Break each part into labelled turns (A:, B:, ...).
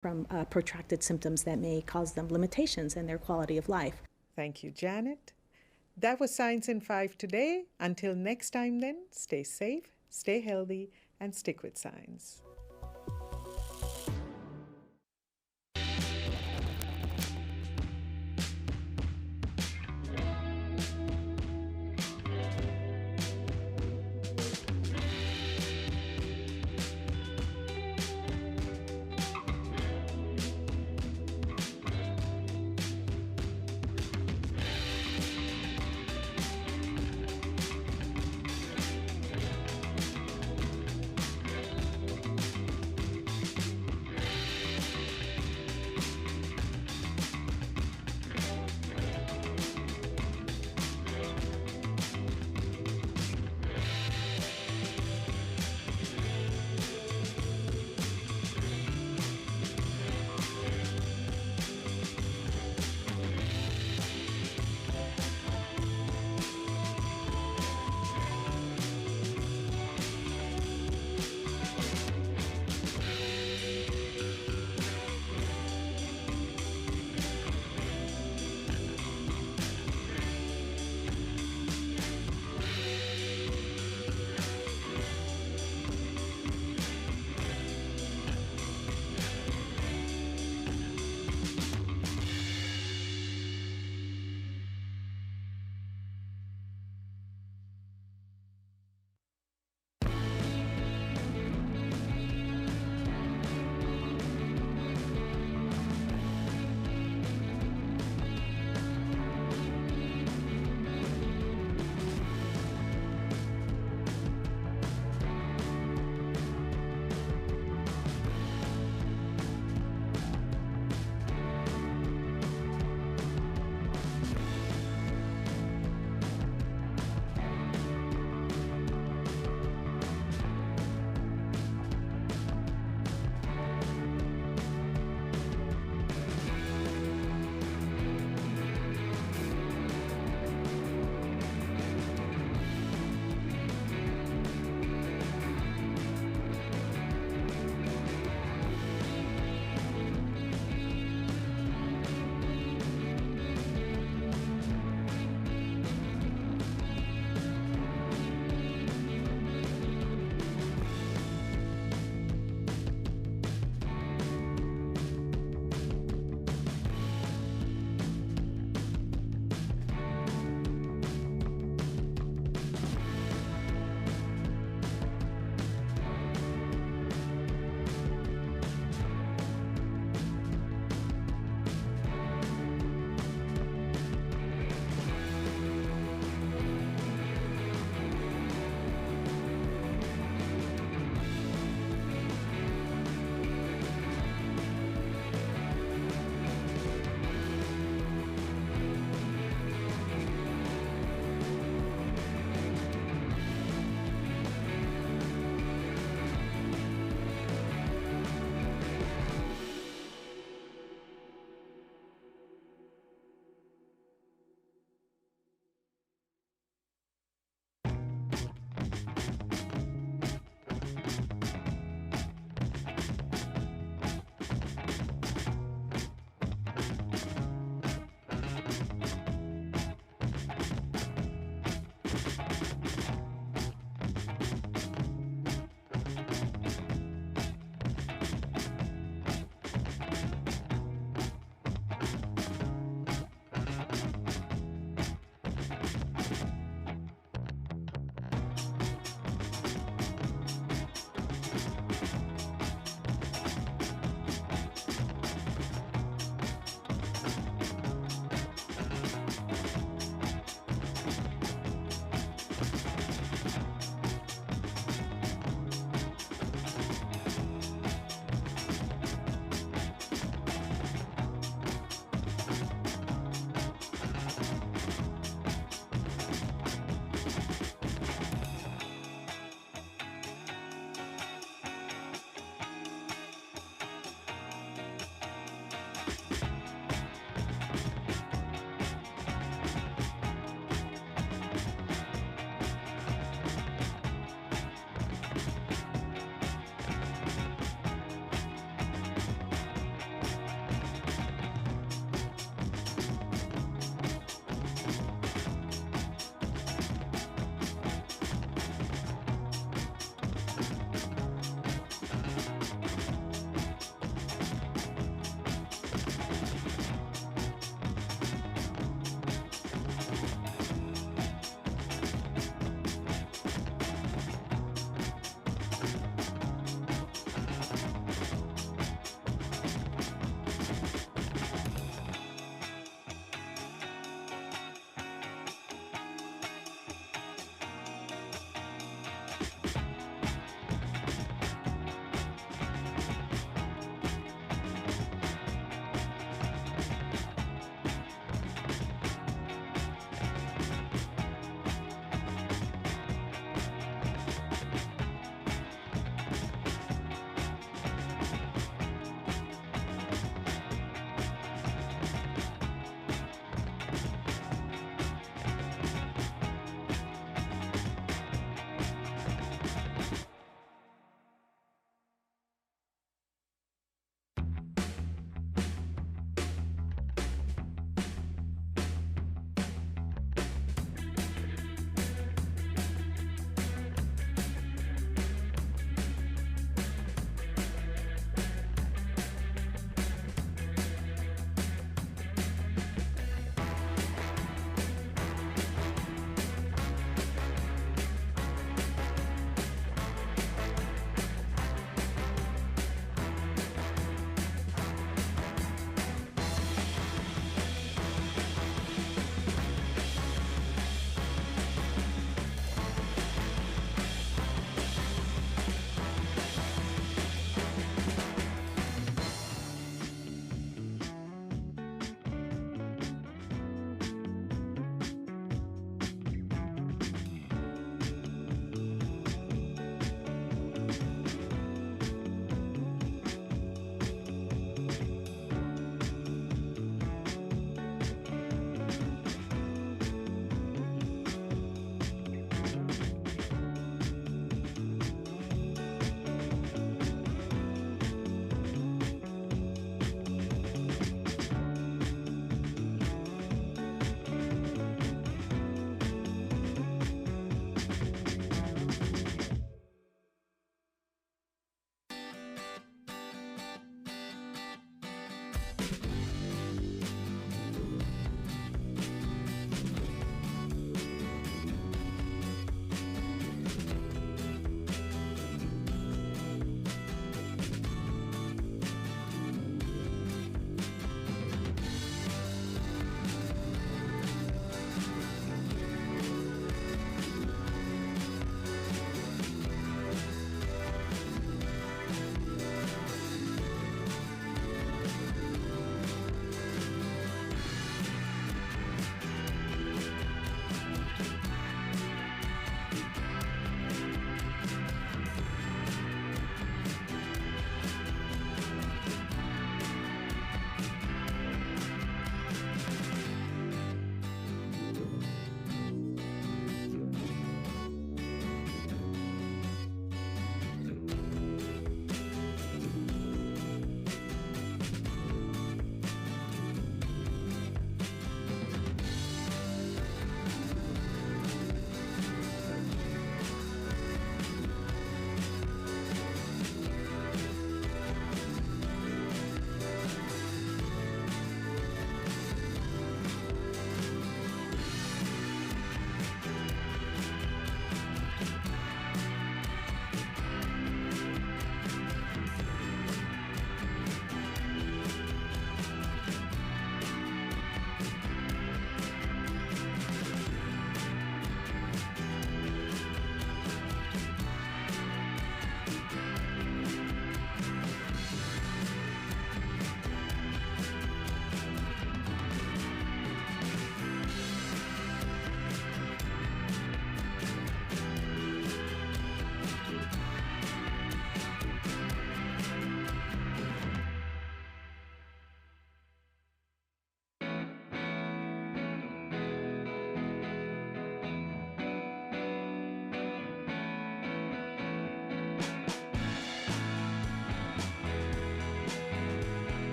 A: from protracted symptoms that may cause them limitations in their quality of life.
B: Thank you, Janet. That was Science in 5 today. Until next time then, stay safe, stay healthy, and stick with science.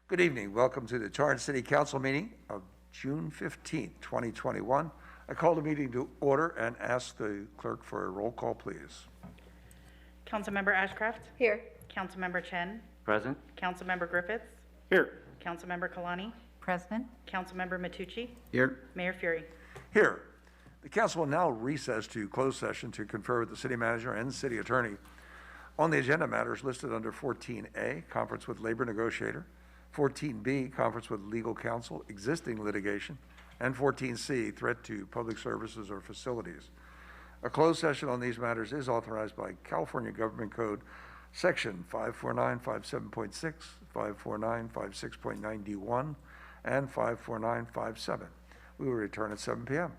C: Good evening. Welcome to the Torrance City Council meeting of June 15th, 2021. I call the meeting to order and ask the clerk for a roll call, please.
D: Councilmember Ashcraft?
E: Here.
D: Councilmember Chen?
F: Present.
D: Councilmember Griffiths?
F: Here.
D: Councilmember Kalani?
E: President.
D: Councilmember Matucci?
F: Here.
D: Mayor Fury?
C: Here. The council will now recess to closed session to confer with the city manager and city attorney on the agenda matters listed under 14A, conference with labor negotiator, 14B, conference with legal counsel, existing litigation, and 14C, threat to public services or facilities. A closed session on these matters is authorized by California Government Code Section 54957.6, 54956.9D1, and 54957. We will return at 7 p.m.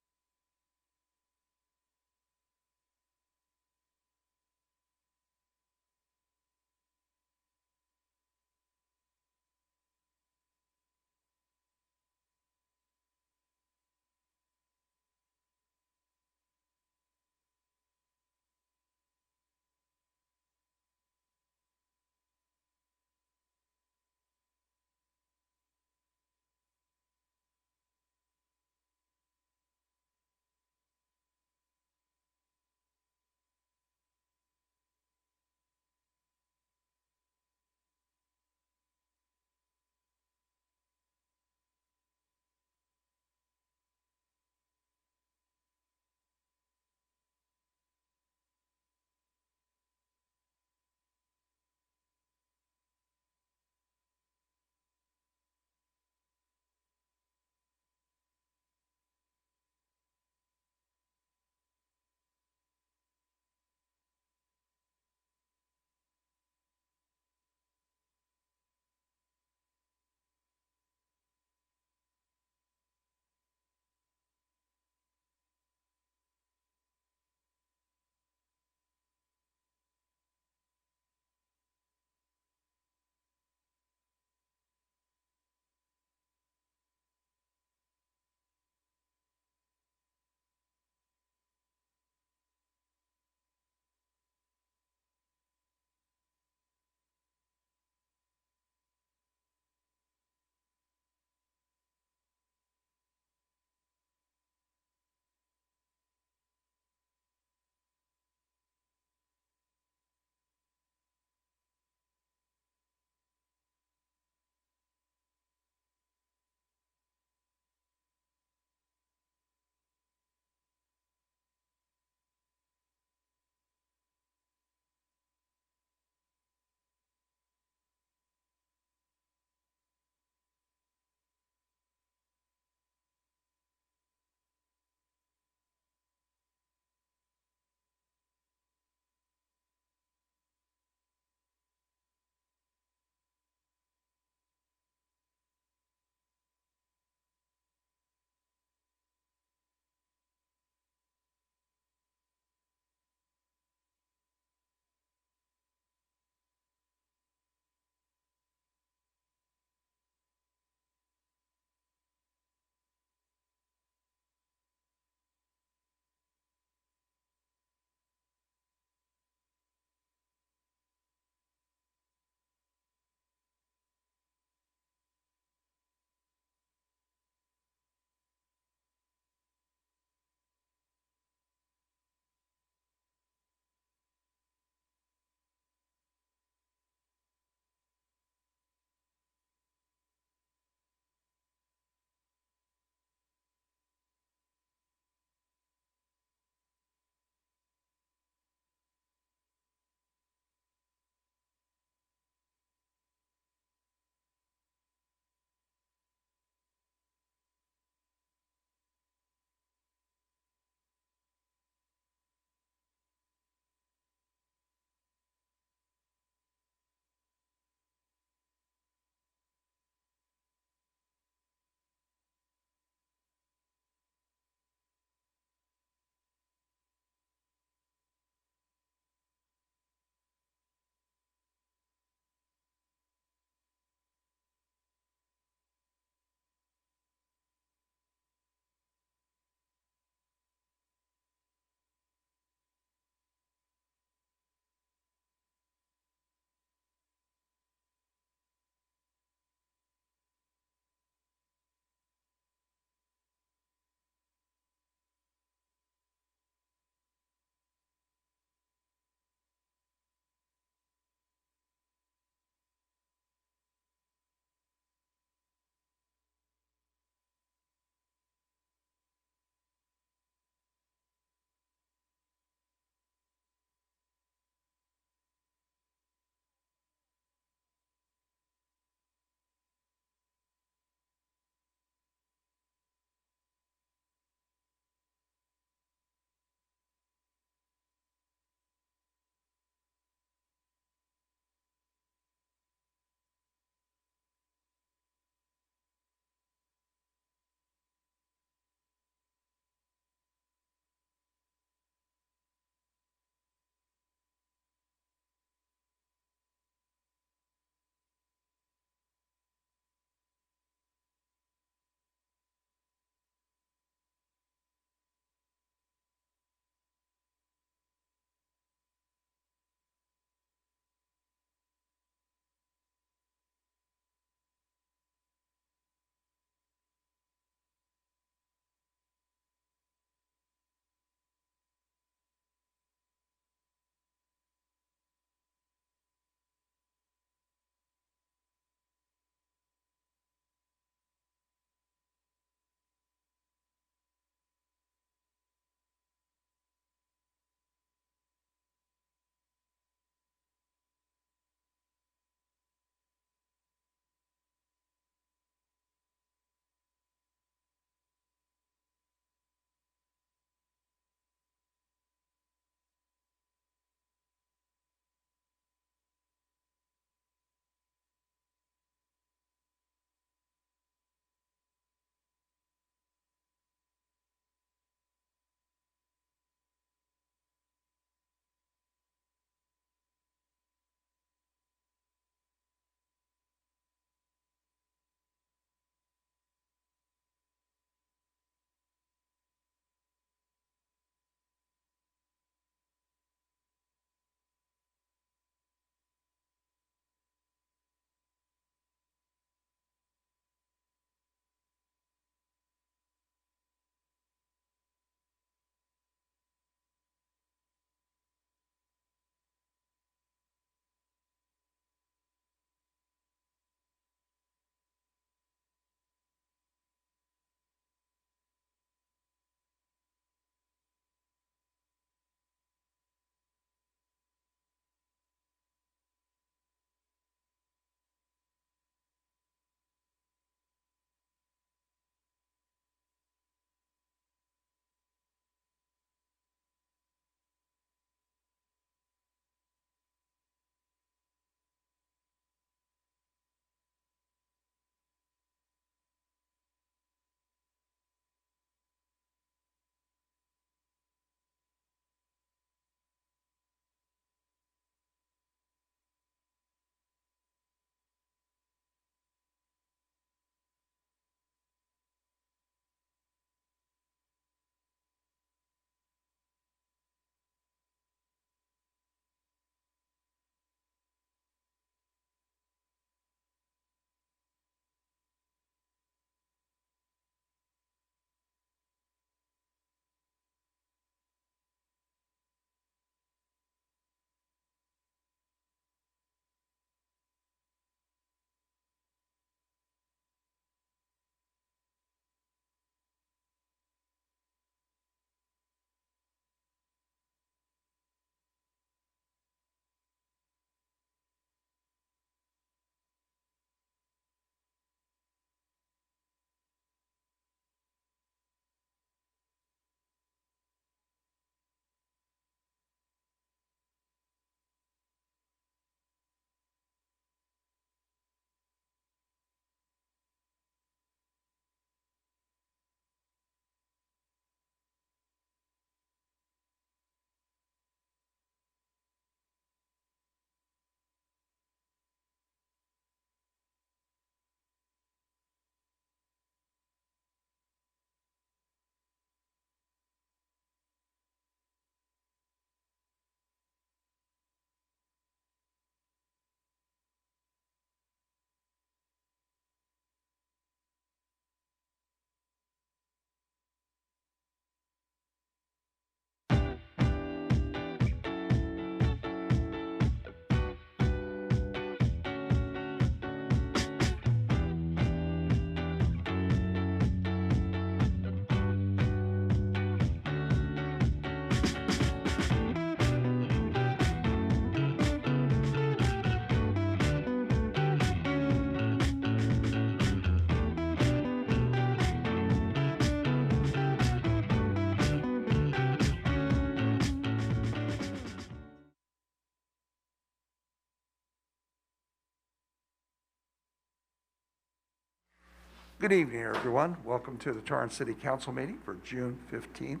C: Good evening, everyone. Welcome to the Torrance City Council meeting for June 15th,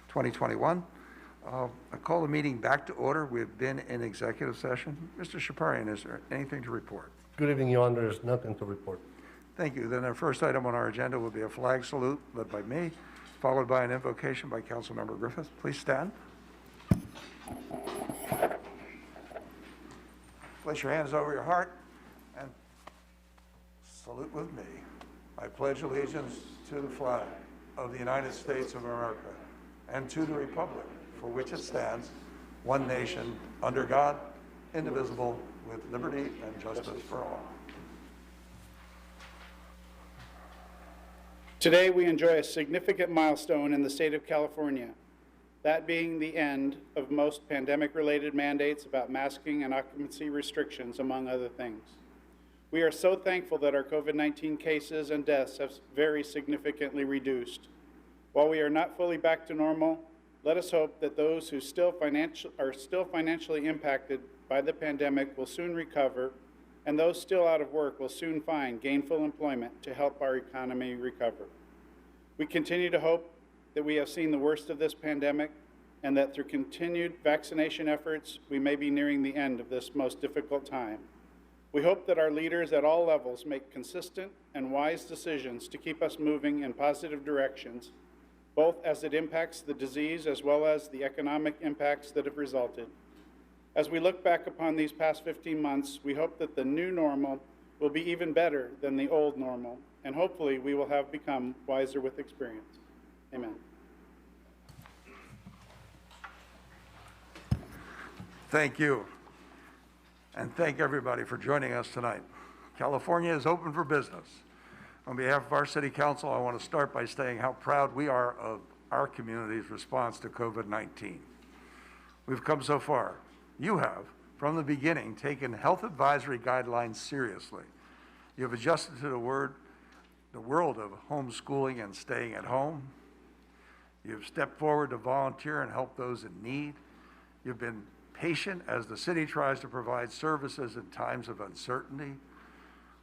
C: 2021. I call the meeting back to order. We've been in executive session. Mr. Shaparian, is there anything to report?
E: Good evening, Your Honor. There's nothing to report.
C: Thank you. Then our first item on our agenda will be a flag salute led by me, followed by an invocation by Councilmember Griffith. Please stand. Place your hands over your heart and salute with me. I pledge allegiance to the flag of the United States of America and to the republic for which it stands, one nation, under God, indivisible, with liberty and justice for all.
F: Today, we enjoy a significant milestone in the state of California, that being the end of most pandemic-related mandates about masking and occupancy restrictions, among other things. We are so thankful that our COVID-19 cases and deaths have very significantly reduced. While we are not fully back to normal, let us hope that those who are still financially impacted by the pandemic will soon recover, and those still out of work will soon find gainful employment to help our economy recover. We continue to hope that we have seen the worst of this pandemic, and that through continued vaccination efforts, we may be nearing the end of this most difficult time. We hope that our leaders at all levels make consistent and wise decisions to keep us moving in positive directions, both as it impacts the disease as well as the economic impacts that have resulted. As we look back upon these past 15 months, we hope that the new normal will be even better than the old normal, and hopefully we will have become wiser with experience. Amen.
C: Thank you. And thank everybody for joining us tonight. California is open for business. On behalf of our City Council, I want to start by saying how proud we are of our community's response to COVID-19. We've come so far. You have, from the beginning, taken health advisory guidelines seriously. You have adjusted to the world of homeschooling and staying at home. You've stepped forward to volunteer and help those in need. You've been patient as the city tries to provide services in times of uncertainty.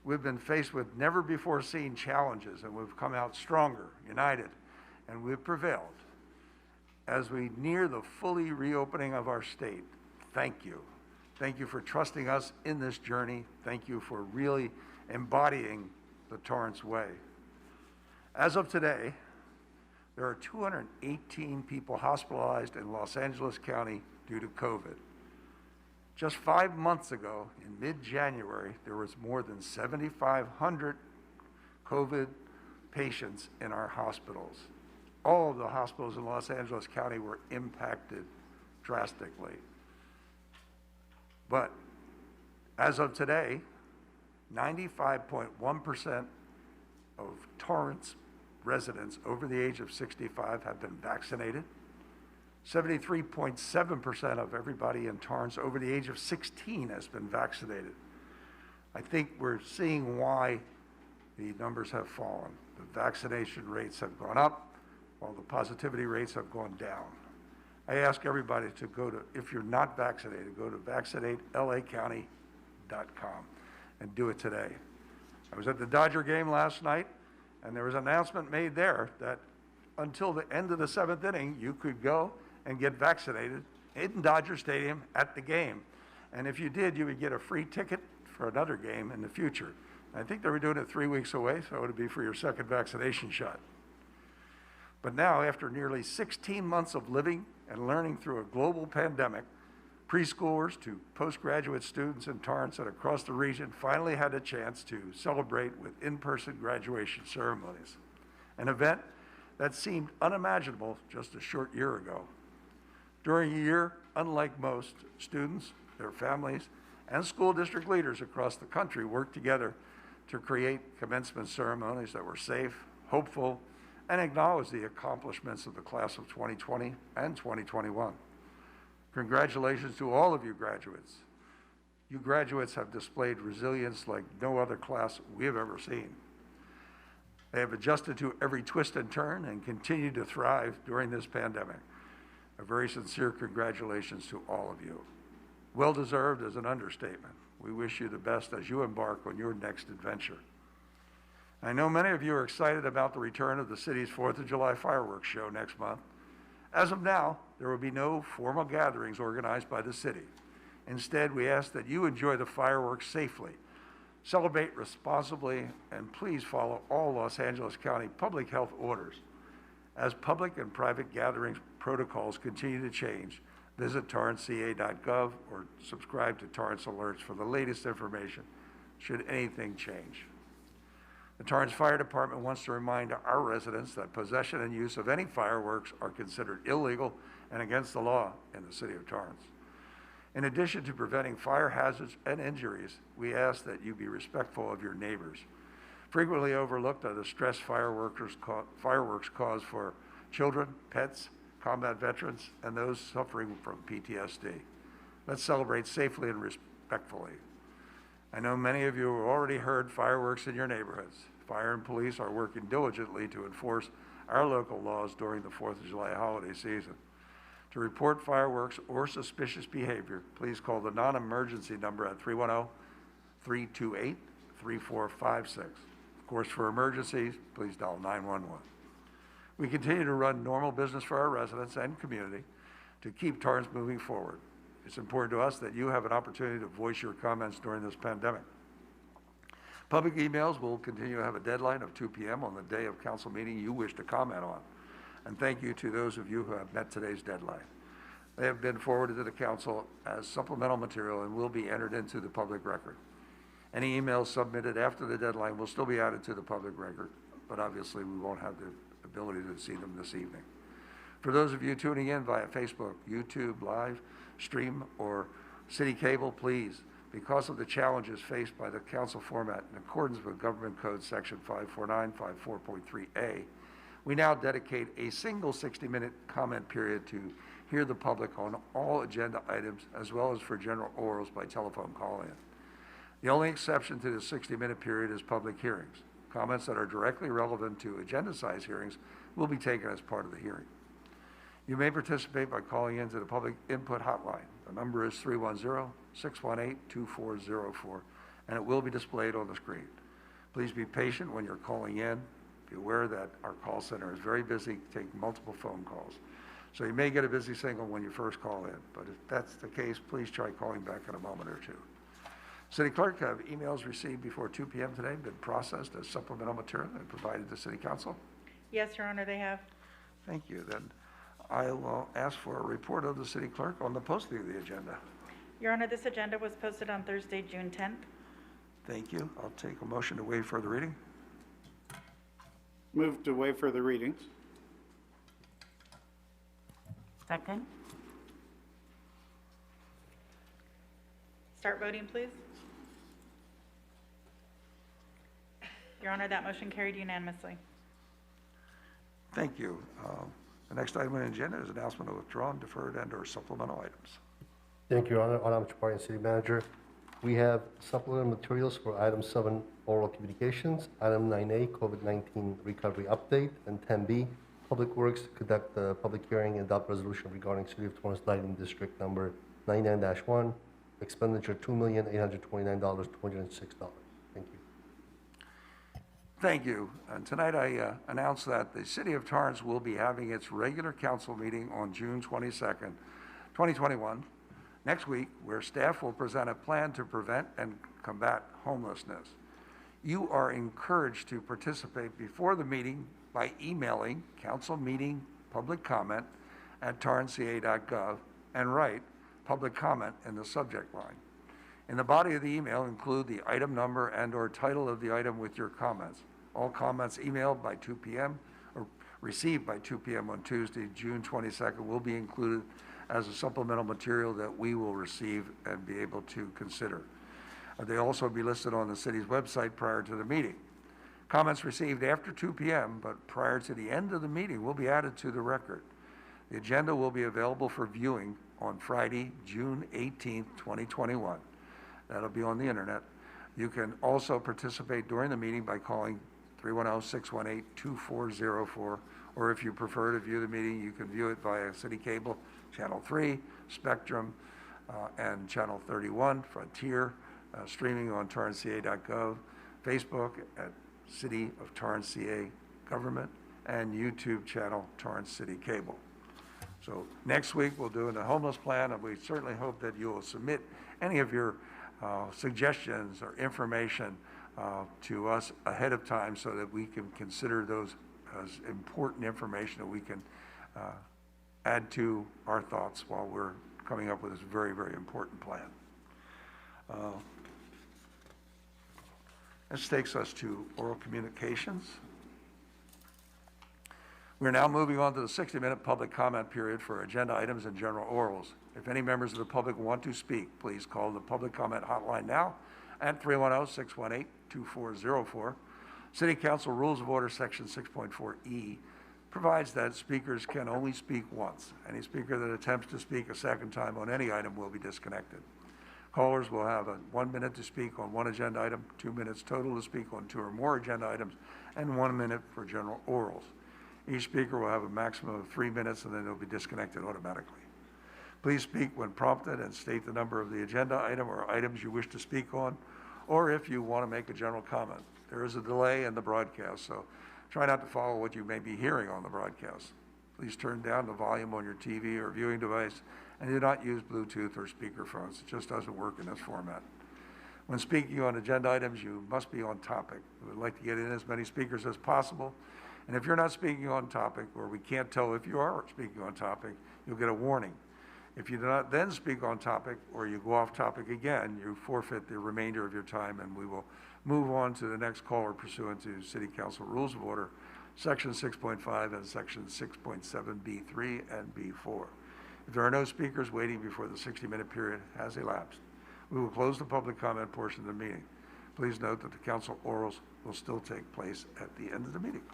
C: We've been faced with never before seen challenges, and we've come out stronger, united, and we've prevailed. As we near the fully reopening of our state, thank you. Thank you for trusting us in this journey. Thank you for really embodying the Torrance way. As of today, there are 218 people hospitalized in Los Angeles County due to COVID. Just 5 months ago, in mid-January, there was more than 7,500 COVID patients in our hospitals. All of the hospitals in Los Angeles County were impacted drastically. But as of today, 95.1% of Torrance residents over the age of 65 have been vaccinated. 73.7% of everybody in Torrance over the age of 16 has been vaccinated. I think we're seeing why the numbers have fallen. The vaccination rates have gone up while the positivity rates have gone down. I ask everybody to go to, if you're not vaccinated, go to vaccinatelacounty.com and do it today. I was at the Dodger game last night, and there was an announcement made there that until the end of the 7th inning, you could go and get vaccinated in Dodger Stadium at the game. And if you did, you would get a free ticket for another game in the future. I think they were doing it 3 weeks away, so it would be for your second vaccination shot. But now, after nearly 16 months of living and learning through a global pandemic, preschoolers to postgraduate students in Torrance and across the region finally had a chance to celebrate with in-person graduation ceremonies, an event that seemed unimaginable just a short year ago. During a year, unlike most, students, their families, and school district leaders across the country worked together to create commencement ceremonies that were safe, hopeful, and acknowledge the accomplishments of the class of 2020 and 2021. Congratulations to all of you graduates. You graduates have displayed resilience like no other class we have ever seen. They have adjusted to every twist and turn and continue to thrive during this pandemic. A very sincere congratulations to all of you. Well-deserved is an understatement. We wish you the best as you embark on your next adventure. I know many of you are excited about the return of the city's 4th of July fireworks show next month. As of now, there will be no formal gatherings organized by the city. Instead, we ask that you enjoy the fireworks safely, celebrate responsibly, and please follow all Los Angeles County public health orders. As public and private gatherings protocols continue to change, visit torranceca.gov or subscribe to Torrance Alerts for the latest information should anything change. The Torrance Fire Department wants to remind our residents that possession and use of any fireworks are considered illegal and against the law in the city of Torrance. In addition to preventing fire hazards and injuries, we ask that you be respectful of your neighbors. Frequently overlooked are the stress fireworks cause for children, pets, combat veterans, and those suffering from PTSD. Let's celebrate safely and respectfully. I know many of you have already heard fireworks in your neighborhoods. Fire and police are working diligently to enforce our local laws during the 4th of July holiday season. To report fireworks or suspicious behavior, please call the non-emergency number at 310-328-3456. Of course, for emergencies, please dial 911. We continue to run normal business for our residents and community to keep Torrance moving forward. It's important to us that you have an opportunity to voice your comments during this pandemic. Public emails will continue to have a deadline of 2 p.m. on the day of council meeting you wish to comment on. And thank you to those of you who have met today's deadline. They have been forwarded to the council as supplemental material and will be entered into the public record. Any emails submitted after the deadline will still be added to the public record, but obviously we won't have the ability to see them this evening. For those of you tuning in via Facebook, YouTube, live stream, or city cable, please, because of the challenges faced by the council format in accordance with Government Code Section 54954.3A, we now dedicate a single 60-minute comment period to hear the public on all agenda items, as well as for general orals by telephone call-in. The only exception to the 60-minute period is public hearings. Comments that are directly relevant to agenda-sized hearings will be taken as part of the hearing. You may participate by calling into the public input hotline. The number is 310-618-2404, and it will be displayed on the screen. Please be patient when you're calling in. Be aware that our call center is very busy, taking multiple phone calls. So you may get a busy signal when you first call in, but if that's the case, please try calling back in a moment or two. City Clerk, have emails received before 2 p.m. today been processed as supplemental material and provided to City Council?
D: Yes, Your Honor, they have.
C: Thank you. Then I will ask for a report of the City Clerk on the posting of the agenda.
D: Your Honor, this agenda was posted on Thursday, June 10th.
C: Thank you. I'll take a motion to waive further reading.
F: Move to waive further readings.
G: Second.
D: Start voting, please. Your Honor, that motion carried unanimously.
C: Thank you. The next item on the agenda is announcement of withdrawn, deferred, and/or supplemental items.
E: Thank you, Your Honor. Adam Chaparrian, City Manager. We have supplemental materials for item 7, oral communications, item 9A, COVID-19 recovery update, and 10B, Public Works to conduct the public hearing and adopt resolution regarding City of Torrance Lighting District number 99-1, expenditure $2,829,206. Thank you.
C: Thank you. And tonight I announce that the City of Torrance will be having its regular council meeting on June 22nd, 2021, next week, where staff will present a plan to prevent and combat homelessness. You are encouraged to participate before the meeting by emailing council meeting public comment at torranceca.gov and write public comment in the subject line. In the body of the email, include the item number and/or title of the item with your comments. All comments emailed by 2 p.m. or received by 2 p.m. on Tuesday, June 22nd, will be included as a supplemental material that we will receive and be able to consider. They'll also be listed on the city's website prior to the meeting. Comments received after 2 p.m. but prior to the end of the meeting will be added to the record. The agenda will be available for viewing on Friday, June 18th, 2021. That'll be on the internet. You can also participate during the meeting by calling 310-618-2404, or if you prefer to view the meeting, you can view it via City Cable, Channel 3, Spectrum, and Channel 31, Frontier, streaming on torranceca.gov, Facebook at City of Torrance, CA Government, and YouTube channel Torrance City Cable. So next week, we'll do the homeless plan, and we certainly hope that you will submit any of your suggestions or information to us ahead of time so that we can consider those as important information that we can add to our thoughts while we're coming up with this very, very important plan. This takes us to oral communications. We're now moving on to the 60-minute public comment period for agenda items and general orals. If any members of the public want to speak, please call the public comment hotline now at 310-618-2404. City Council Rules of Order Section 6.4E provides that speakers can only speak once. Any speaker that attempts to speak a second time on any item will be disconnected. Callers will have 1 minute to speak on one agenda item, 2 minutes total to speak on 2 or more agenda items, and 1 minute for general orals. Each speaker will have a maximum of 3 minutes, and then they'll be disconnected automatically. Please speak when prompted and state the number of the agenda item or items you wish to speak on, or if you want to make a general comment. There is a delay in the broadcast, so try not to follow what you may be hearing on the broadcast. Please turn down the volume on your TV or viewing device, and do not use Bluetooth or speakerphones. It just doesn't work in this format. When speaking on agenda items, you must be on topic. We would like to get in as many speakers as possible. And if you're not speaking on topic, or we can't tell if you are speaking on topic, you'll get a warning. If you do not then speak on topic, or you go off topic again, you forfeit the remainder of your time, and we will move on to the next caller pursuant to City Council Rules of Order, Section 6.5 and Section 6.7B3 and B4. If there are no speakers waiting before the 60-minute period has elapsed, we will close the public comment portion of the meeting. Please note that the council orals will still take place at the end of the meeting.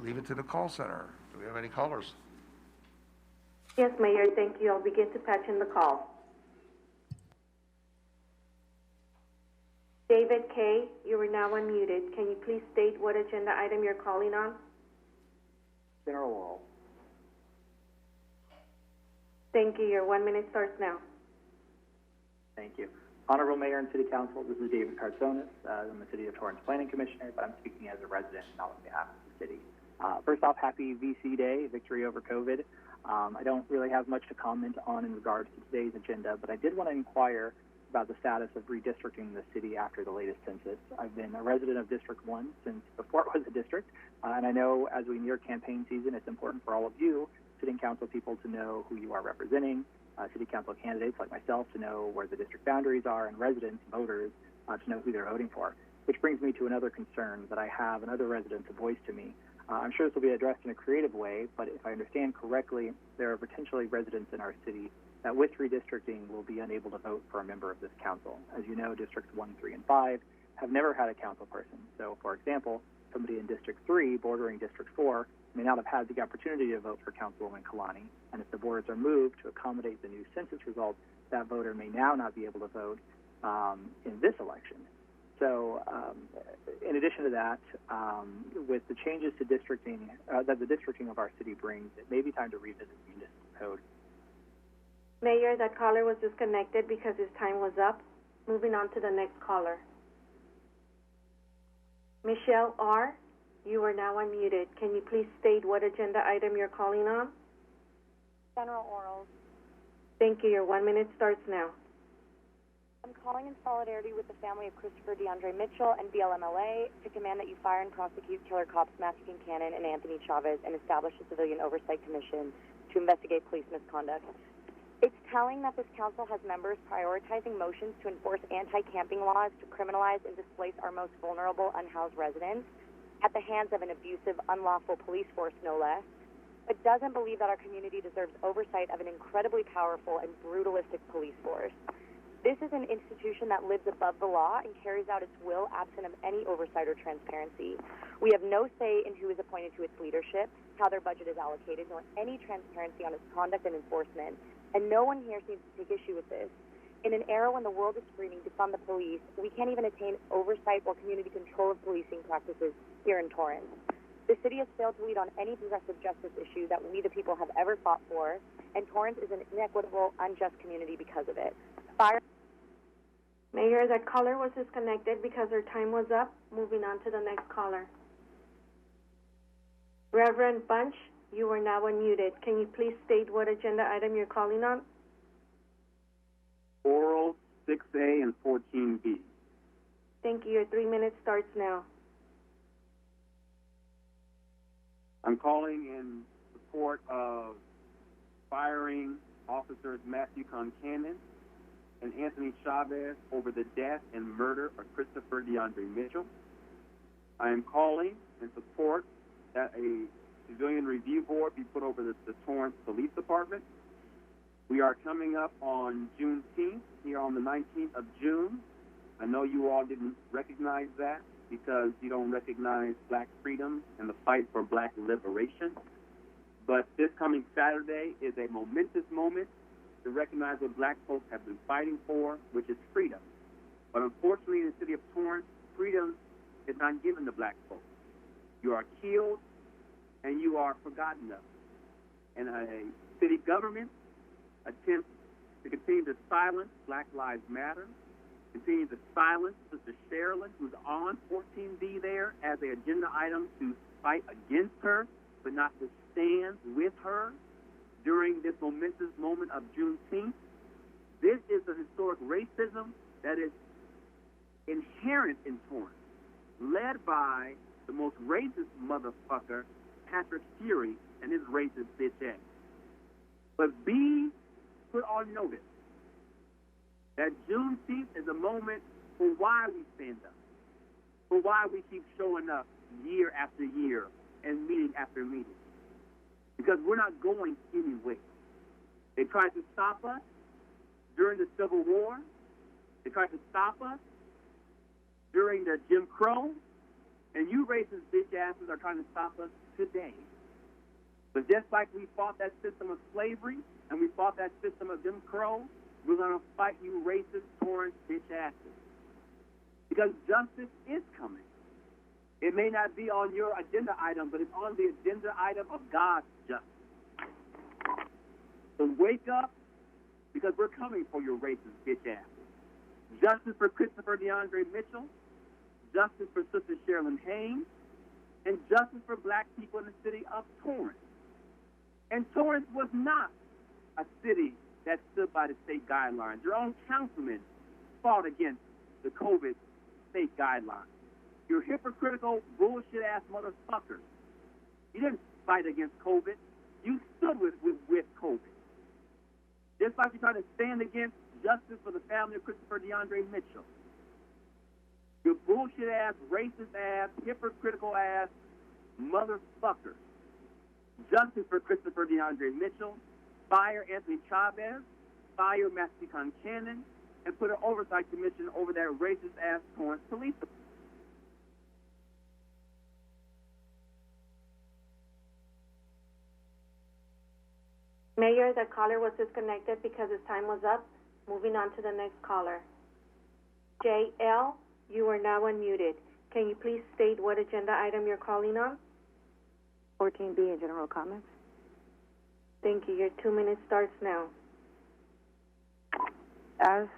C: Leave it to the call center. Do we have any callers?
H: Yes, Mayor, thank you. I'll begin to patch in the call. David K., you are now unmuted. Can you please state what agenda item you're calling on?
I: General oral.
H: Thank you. Your 1 minute starts now.
I: Thank you. Honorable Mayor and City Council, this is David Cartsonis. I'm the City of Torrance Planning Commissioner, but I'm speaking as a resident, not on behalf of the city. First off, happy VC Day, victory over COVID. I don't really have much to comment on in regards to today's agenda, but I did want to inquire about the status of redistricting the city after the latest census. I've been a resident of District 1 since before it was a district, and I know as we near campaign season, it's important for all of you, City Council people, to know who you are representing, City Council candidates like myself to know where the district boundaries are, and residents, voters, to know who they're voting for. Which brings me to another concern that I have and other residents have voiced to me. I'm sure this will be addressed in a creative way, but if I understand correctly, there are potentially residents in our city that with redistricting will be unable to vote for a member of this council. As you know, Districts 1, 3, and 5 have never had a council person. So, for example, somebody in District 3 bordering District 4 may not have had the opportunity to vote for Councilwoman Kalani, and if the borders are moved to accommodate the new census results, that voter may now not be able to vote in this election. So, in addition to that, with the changes to districting that the districting of our city brings, it may be time to revisit the municipal code.
H: Mayor, that caller was disconnected because his time was up. Moving on to the next caller. Michelle R., you are now unmuted. Can you please state what agenda item you're calling on?
J: General orals.
H: Thank you. Your 1 minute starts now.
J: I'm calling in solidarity with the family of Christopher Deandre Mitchell and BLMLA to command that you fire and prosecute killer cops Matthew Kincannon and Anthony Chavez and establish a civilian oversight commission to investigate police misconduct. It's telling that this council has members prioritizing motions to enforce anti-camping laws to criminalize and displace our most vulnerable unhoused residents at the hands of an abusive, unlawful police force, no less, but doesn't believe that our community deserves oversight of an incredibly powerful and brutalistic police force. This is an institution that lives above the law and carries out its will absent of any oversight or transparency. We have no say in who is appointed to its leadership, how their budget is allocated, nor any transparency on its conduct and enforcement. And no one here seems to take issue with this. In an era when the world is screaming to fund the police, we can't even attain oversight or community control of policing practices here in Torrance. The city has failed to lead on any progressive justice issue that we, the people, have ever fought for, and Torrance is an inequitable, unjust community because of it.
H: Mayor, that caller was disconnected because her time was up. Moving on to the next caller. Reverend Bunch, you are now unmuted. Can you please state what agenda item you're calling on?
K: Oral 6A and 14B.
H: Thank you. Your 3 minutes starts now.
K: I'm calling in support of firing officers Matthew Concannon and Anthony Chavez over the death and murder of Christopher Deandre Mitchell. I am calling in support that a civilian review board be put over the Torrance Police Department. We are coming up on Juneteenth, here on the 19th of June. I know you all didn't recognize that because you don't recognize black freedom and the fight for black liberation. But this coming Saturday is a momentous moment to recognize what black folks have been fighting for, which is freedom. But unfortunately, in the city of Torrance, freedom is not given to black folks. You are killed and you are forgotten of. And a city government attempts to continue to silence Black Lives Matter, continue to silence Sister Sherilyn, who's on 14B there as an agenda item to fight against her, but not to stand with her during this momentous moment of Juneteenth. This is the historic racism that is inherent in Torrance, led by the most racist motherfucker, Patrick Fury, and his racist bitch ass. But be put on notice that Juneteenth is a moment for why we stand up, for why we keep showing up year after year and meeting after meeting. Because we're not going anywhere. They tried to stop us during the Civil War. They tried to stop us during the Jim Crow. And you racist bitch asses are trying to stop us today. But just like we fought that system of slavery and we fought that system of Jim Crow, we're going to fight you racist, Torrance bitch asses. Because justice is coming. It may not be on your agenda item, but it's on the agenda item of God's justice. So wake up, because we're coming for your racist bitch asses. Justice for Christopher Deandre Mitchell, justice for Sister Sherilyn Haynes, and justice for black people in the city of Torrance. And Torrance was not a city that stood by the state guidelines. Your own councilman fought against the COVID state guidelines. You're hypocritical, bullshit-ass motherfuckers. You didn't fight against COVID. You stood with COVID. Just like you try to stand against justice for the family of Christopher Deandre Mitchell. You bullshit-ass, racist-ass, hypocritical-ass motherfuckers. Justice for Christopher Deandre Mitchell. Fire Anthony Chavez. Fire Matthew Concannon. And put an oversight commission over that racist-ass Torrance police department.
H: Mayor, the caller was disconnected because his time was up. Moving on to the next caller. JL, you are now unmuted. Can you please state what agenda item you're calling on?
J: 14B in general comments.
H: Thank you. Your 2 minutes starts now.
J: As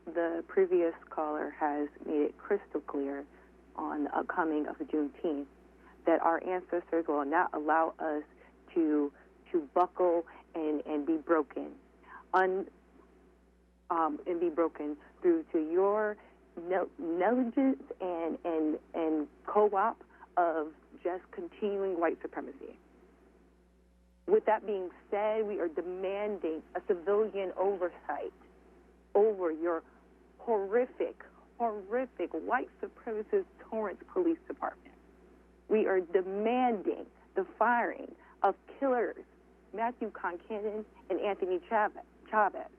J: the previous caller has made it crystal clear on the upcoming of the Juneteenth, that our ancestors will not allow us to buckle and be broken, and be broken through to your negligence and co-op of just continuing white supremacy. With that being said, we are demanding a civilian oversight over your horrific white supremacist Torrance Police Department. We are demanding the firing of killers Matthew Concannon and Anthony Chavez.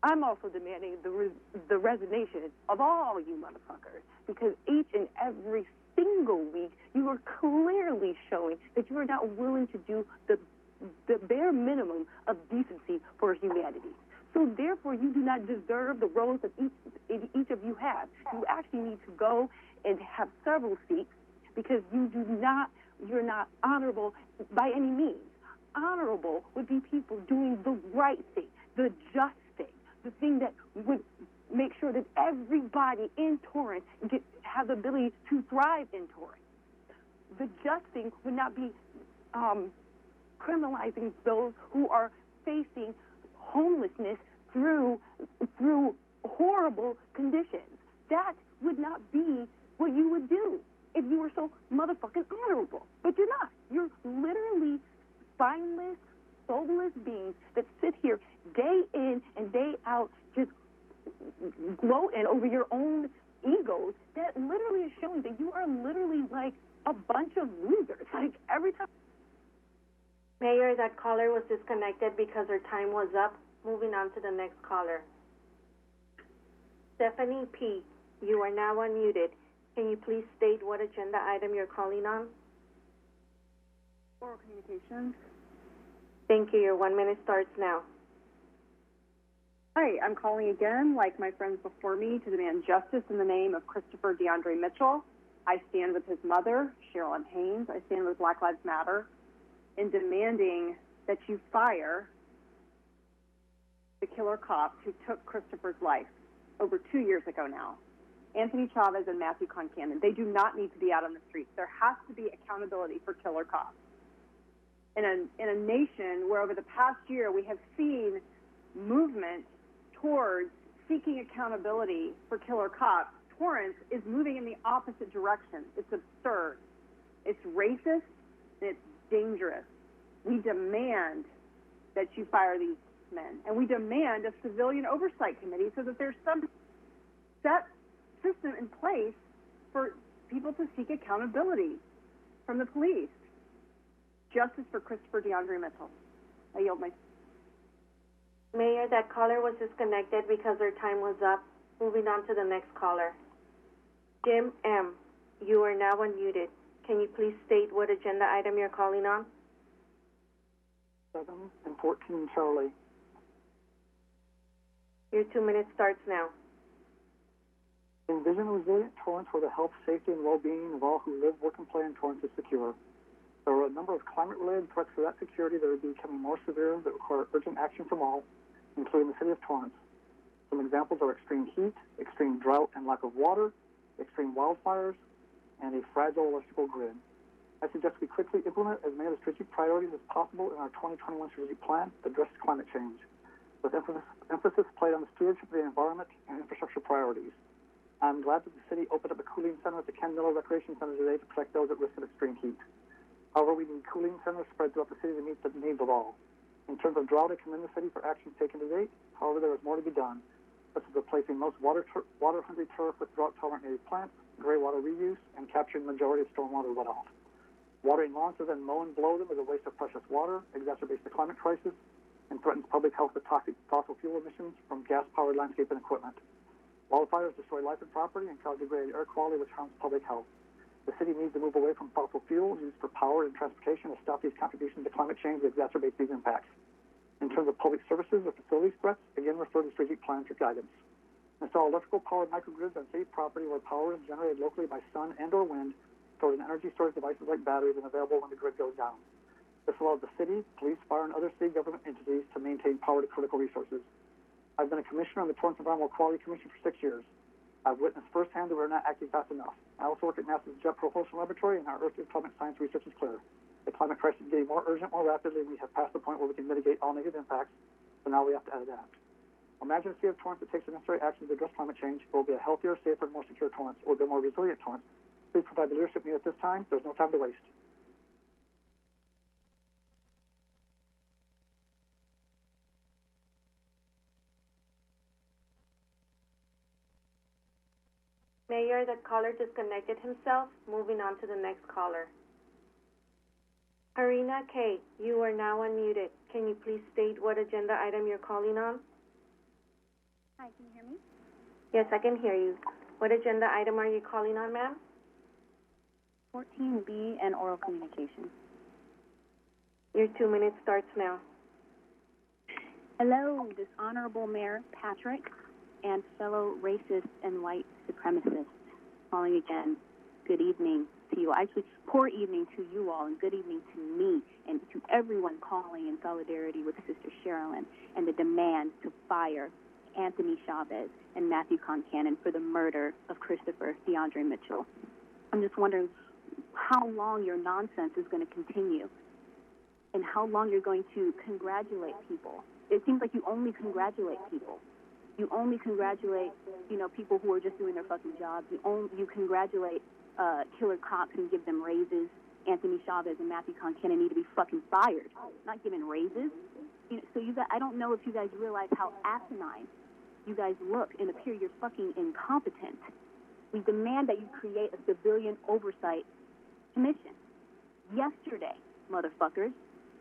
J: I'm also demanding the resignation of all you motherfuckers, because each and every single week you are clearly showing that you are not willing to do the bare minimum of decency for humanity. So therefore, you do not deserve the roles that each of you have. You actually need to go and have several seats, because you're not honorable by any means. Honorable would be people doing the right thing, the just thing, the thing that would make sure that everybody in Torrance has the ability to thrive in Torrance. The just thing would not be criminalizing those who are facing homelessness through horrible conditions. That would not be what you would do if you were so motherfucking honorable. But you're not. You're literally spineless, soulless beings that sit here day in and day out just gloating over your own egos. That literally is showing that you are literally like a bunch of losers. Like every time.
H: Mayor, that caller was disconnected because her time was up. Moving on to the next caller. Stephanie P., you are now unmuted. Can you please state what agenda item you're calling on?
J: Oral communications.
H: Thank you. Your 1 minute starts now.
J: Hi, I'm calling again, like my friends before me, to demand justice in the name of Christopher Deandre Mitchell. I stand with his mother, Sherilyn Haynes. I stand with Black Lives Matter in demanding that you fire the killer cops who took Christopher's life over 2 years ago now. Anthony Chavez and Matthew Concannon. They do not need to be out on the streets. There has to be accountability for killer cops. In a nation where over the past year we have seen movement towards seeking accountability for killer cops, Torrance is moving in the opposite direction. It's absurd. It's racist, and it's dangerous. We demand that you fire these men, and we demand a civilian oversight committee so that there's some set system in place for people to seek accountability from the police. Justice for Christopher Deandre Mitchell. I yield my...
H: Mayor, that caller was disconnected because her time was up. Moving on to the next caller. Jim M., you are now unmuted. Can you please state what agenda item you're calling on?
L: 7 and 14 Charlie.
H: Your 2 minutes starts now.
L: Envision a resilient Torrance where the health, safety, and well-being of all who live, work, and play in Torrance is secure. There are a number of climate-related threats to that security that are becoming more severe that require urgent action from all, including the city of Torrance. Some examples are extreme heat, extreme drought and lack of water, extreme wildfires, and a fragile electrical grid. I suggest we quickly implement as many of the strategic priorities as possible in our 2021 strategic plan that addresses climate change, with emphasis placed on the stewardship of the environment and infrastructure priorities. I'm glad that the city opened up a cooling center at the Ken Miller Recreation Center today to protect those at risk of extreme heat. However, we need cooling centers spread throughout the city to meet the needs of all. In terms of drought, I commend the city for actions taken to date. However, there is more to be done, such as replacing most water-hungry turf with drought-tolerant native plants, gray water reuse, and capturing the majority of stormwater runoff. Watering lawns and then mow and blow them is a waste of precious water, exacerbates the climate crisis, and threatens public health with toxic fossil fuel emissions from gas-powered landscaping equipment. Wildfires destroy life and property and cause degraded air quality, which harms public health. The city needs to move away from fossil fuels used for power and transportation to stop these contributions to climate change that exacerbate these impacts. In terms of public services or facilities threats, again refer to strategic plans for guidance. Install electrical powered microgrids on city property where power is generated locally by sun and or wind, stored in energy storage devices like batteries and available when the grid goes down. This allows the city, police, fire, and other city government entities to maintain power to critical resources. I've been a commissioner on the Torrance Environmental Quality Commission for 6 years. I've witnessed firsthand that we're not acting fast enough. I also work at NASA's Jet Propulsion Laboratory, and our Earth and climate science research is clear. The climate crisis is getting more urgent more rapidly, and we have passed the point where we can mitigate all negative impacts, so now we have to adapt. Imagine a city of Torrance that takes the necessary actions to address climate change. It will be a healthier, safer, and more secure Torrance. It will be a more resilient Torrance. Please provide the leadership needed at this time. There's no time to waste.
H: Mayor, that caller disconnected himself. Moving on to the next caller. Harina K., you are now unmuted. Can you please state what agenda item you're calling on?
J: Hi, can you hear me?
H: Yes, I can hear you. What agenda item are you calling on, ma'am?
J: 14B and oral communication.
H: Your 2 minutes starts now.
J: Hello, dishonorable Mayor Patrick and fellow racists and white supremacists. Calling again. Good evening to you. Actually, poor evening to you all, and good evening to me and to everyone calling in solidarity with Sister Sherilyn and the demand to fire Anthony Chavez and Matthew Concannon for the murder of Christopher Deandre Mitchell. I'm just wondering how long your nonsense is going to continue and how long you're going to congratulate people. It seems like you only congratulate people. You only congratulate, people who are just doing their fucking jobs. You congratulate killer cops and give them raises. Anthony Chavez and Matthew Concannon need to be fucking fired, not given raises. So you guys, I don't know if you guys realize how asinine you guys look and appear you're fucking incompetent. We demand that you create a civilian oversight commission. Yesterday, motherfuckers,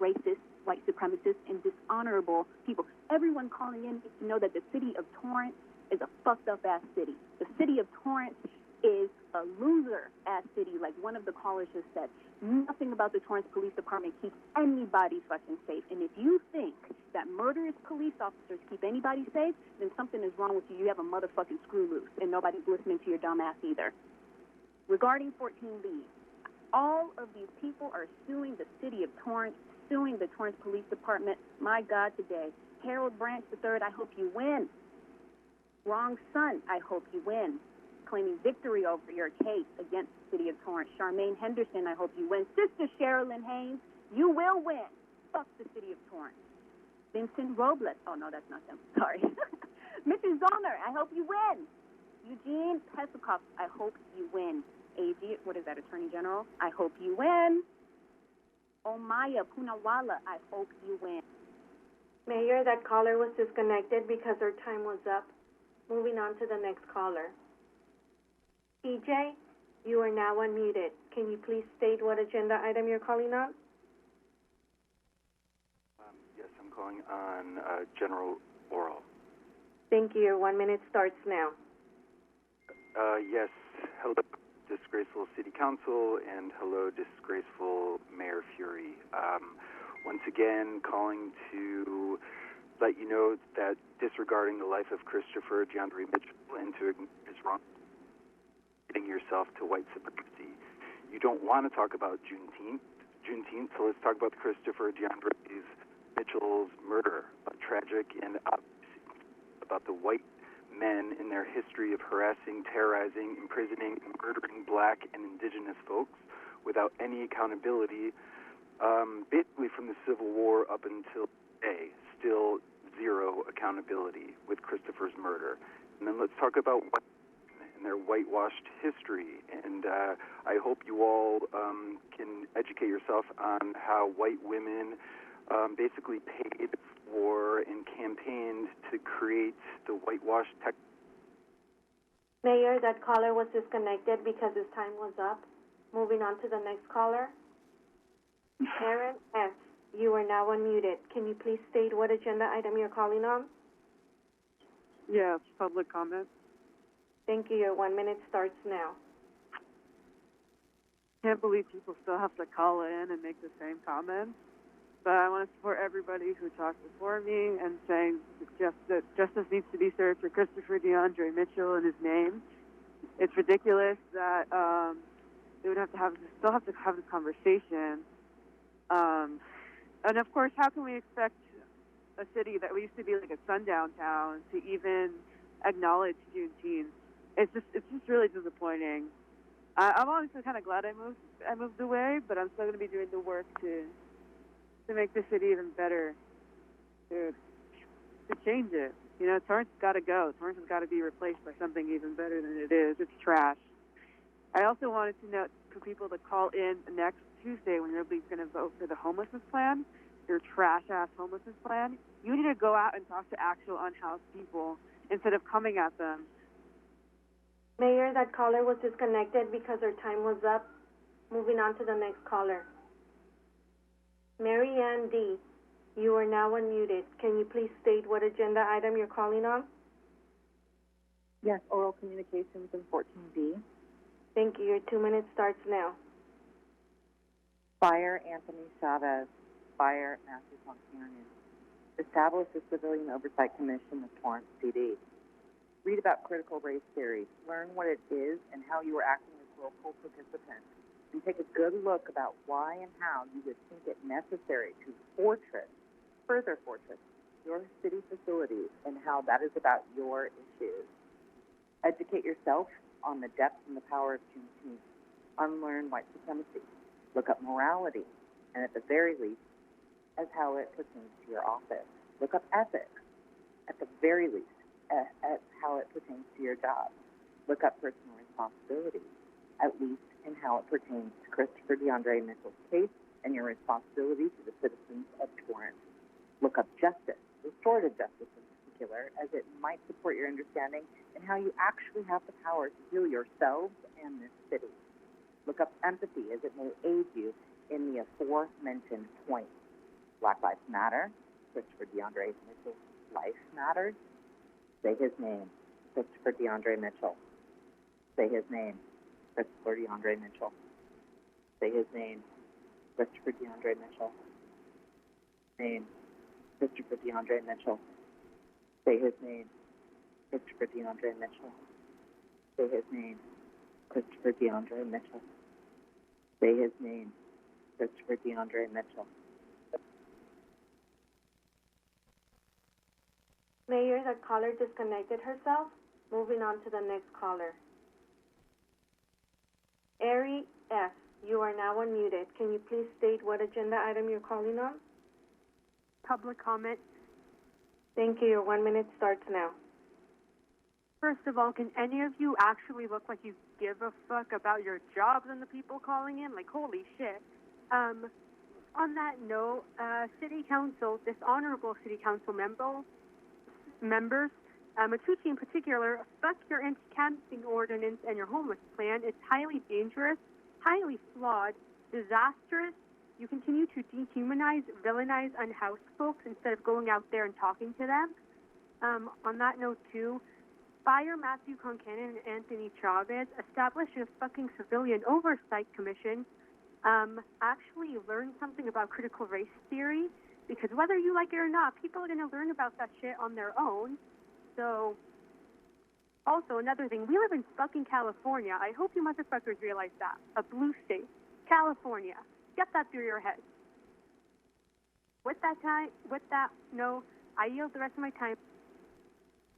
J: racists, white supremacists, and dishonorable people. Everyone calling in needs to know that the city of Torrance is a fucked up ass city. The city of Torrance is a loser ass city, like one of the callers just said. Nothing about the Torrance Police Department keeps anybody fucking safe. And if you think that murderous police officers keep anybody safe, then something is wrong with you. You have a motherfucking screw loose, and nobody's listening to your dumb ass either. Regarding 14B, all of these people are suing the city of Torrance, suing the Torrance Police Department. My God, today. Harold Branch III, I hope you win. Wrong son, I hope you win. Claiming victory over your case against the city of Torrance. Charmaine Henderson, I hope you win. Sister Sherilyn Haynes, you will win. Fuck the city of Torrance. Vincent Robles, oh no, that's not them, sorry. Mr. Zollner, I hope you win. Eugene Pesukoff, I hope you win. AG, what is that, Attorney General? I hope you win. Omaya Punawala, I hope you win.
H: Mayor, that caller was disconnected because her time was up. Moving on to the next caller. EJ, you are now unmuted. Can you please state what agenda item you're calling on?
M: Yes, I'm calling on general oral.
H: Thank you. Your 1 minute starts now.
M: Yes, hello, disgraceful city council, and hello, disgraceful Mayor Fury. Once again, calling to let you know that disregarding the life of Christopher Deandre Mitchell into is wrong. Getting yourself to white supremacy. You don't want to talk about Juneteenth, so let's talk about Christopher Deandre Mitchell's murder, a tragic and about the white men in their history of harassing, terrorizing, imprisoning, and murdering black and indigenous folks without any accountability, basically from the Civil War up until today, still zero accountability with Christopher's murder. And then let's talk about and their whitewashed history. And I hope you all can educate yourself on how white women basically paid for and campaigned to create the whitewashed tech.
H: Mayor, that caller was disconnected because his time was up. Moving on to the next caller. Aaron S., you are now unmuted. Can you please state what agenda item you're calling on?
N: Yes, public comment.
H: Thank you. Your 1 minute starts now.
N: Can't believe people still have to call in and make the same comments. But I want to support everybody who talked before me and saying that justice needs to be served for Christopher Deandre Mitchell and his name. It's ridiculous that they would still have to have this conversation. And of course, how can we expect a city that used to be like a sundown town to even acknowledge Juneteenth? It's just really disappointing. I'm honestly kind of glad I moved away, but I'm still going to be doing the work to make the city even better, to change it. Torrance has got to go. Torrance has got to be replaced by something even better than it is. It's trash. I also wanted to note for people to call in next Tuesday when you're going to vote for the homelessness plan, your trash-ass homelessness plan. You need to go out and talk to actual unhoused people instead of coming at them.
H: Mayor, that caller was disconnected because her time was up. Moving on to the next caller. Mary Ann D., you are now unmuted. Can you please state what agenda item you're calling on?
O: Yes, oral communications in 14B.
H: Thank you. Your 2 minutes starts now.
O: Fire Anthony Chavez. Fire Matthew Concannon. Establish a Civilian Oversight Commission of Torrance PD. Read about critical race theory. Learn what it is and how you are acting as willful participants. And take a good look about why and how you would think it necessary to further fortress your city facilities and how that is about your issues. Educate yourself on the depth and the power of Juneteenth. Unlearn white supremacy. Look up morality, and at the very least, as how it pertains to your office. Look up ethics, at the very least, at how it pertains to your job. Look up personal responsibility, at least in how it pertains to Christopher Deandre Mitchell's case and your responsibility to the citizens of Torrance. Look up justice, restorative justice in particular, as it might support your understanding in how you actually have the power to heal yourselves and this city. Look up empathy, as it may aid you in the aforementioned points. Black Lives Matter, Christopher Deandre Mitchell's life matters. Say his name, Christopher Deandre Mitchell. Say his name, Christopher Deandre Mitchell. Say his name, Christopher Deandre Mitchell. Name, Christopher Deandre Mitchell. Say his name, Christopher Deandre Mitchell. Say his name, Christopher Deandre Mitchell. Say his name, Christopher Deandre Mitchell.
H: Mayor, the caller disconnected herself. Moving on to the next caller. Ari F., you are now unmuted. Can you please state what agenda item you're calling on?
P: Public comment.
H: Thank you. Your 1 minute starts now.
P: First of all, can any of you actually look like you give a fuck about your jobs and the people calling in? Like, holy shit. On that note, City Council, this honorable City Council members, Matucci in particular, fuck your anti-camping ordinance and your homeless plan. It's highly dangerous, highly flawed, disastrous. You continue to dehumanize, villainize unhoused folks instead of going out there and talking to them. On that note, too, fire Matthew Concannon and Anthony Chavez, establish a fucking civilian oversight commission, actually learn something about critical race theory, because whether you like it or not, people are going to learn about that shit on their own. So, also, another thing, we live in fucking California. I hope you motherfuckers realize that. A blue state. California. Get that through your head. With that, I yield the rest of my time.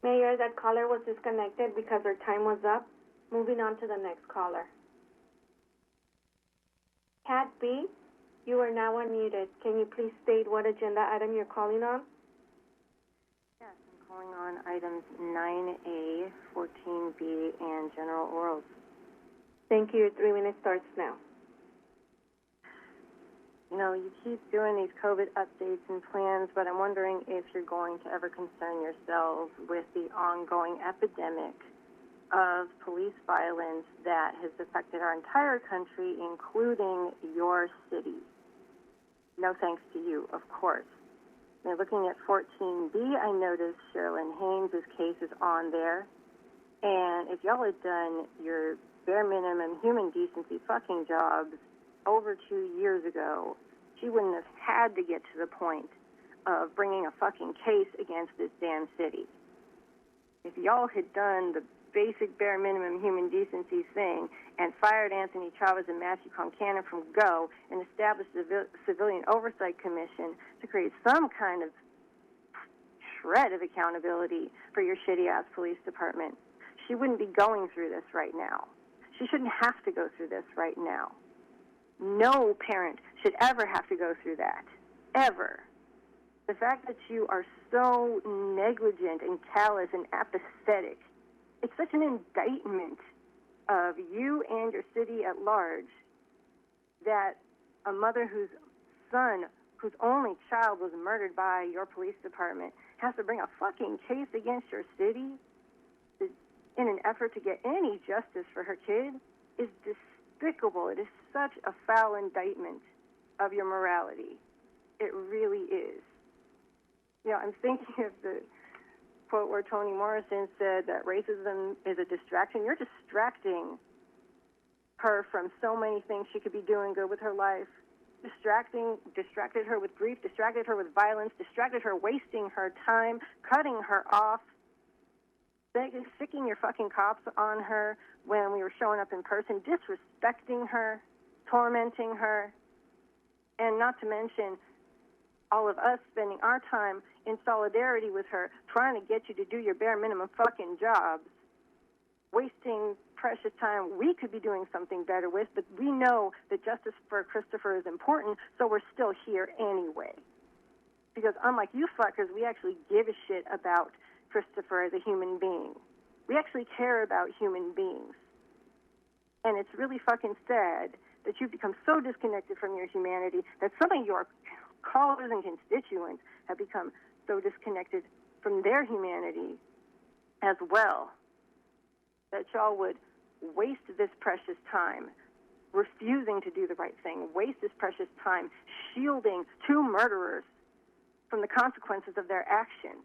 H: Mayor, that caller was disconnected because her time was up. Moving on to the next caller. Cat B, you are now unmuted. Can you please state what agenda item you're calling on?
Q: Yes, I'm calling on items 9A, 14B, and general orals.
H: Thank you. Your 3 minutes starts now.
Q: You know, you keep doing these COVID updates and plans, but I'm wondering if you're going to ever concern yourselves with the ongoing epidemic of police violence that has affected our entire country, including your city. No thanks to you, of course. Now, looking at 14B, I noticed Sherilyn Haynes' case is on there. And if y'all had done your bare minimum human decency fucking jobs over 2 years ago, she wouldn't have had to get to the point of bringing a fucking case against this damn city. If y'all had done the basic bare minimum human decency thing and fired Anthony Chavez and Matthew Concannon from GO and established the Civilian Oversight Commission to create some kind of shred of accountability for your shitty-ass police department, she wouldn't be going through this right now. She shouldn't have to go through this right now. No parent should ever have to go through that, ever. The fact that you are so negligent and callous and apathetic, it's such an indictment of you and your city at large that a mother whose son, whose only child was murdered by your police department, has to bring a fucking case against your city in an effort to get any justice for her kid is despicable. It is such a foul indictment of your morality. It really is. You know, I'm thinking of the quote where Toni Morrison said that racism is a distraction. You're distracting her from so many things she could be doing good with her life. Distracted her with grief, distracted her with violence, distracted her wasting her time, cutting her off, sticking your fucking cops on her when we were showing up in person, disrespecting her, tormenting her, and not to mention all of us spending our time in solidarity with her, trying to get you to do your bare minimum fucking jobs, wasting precious time we could be doing something better with, but we know that justice for Christopher is important, so we're still here anyway. Because unlike you fuckers, we actually give a shit about Christopher as a human being. We actually care about human beings. And it's really fucking sad that you've become so disconnected from your humanity that some of your callers and constituents have become so disconnected from their humanity as well, that y'all would waste this precious time refusing to do the right thing, waste this precious time shielding two murderers from the consequences of their actions.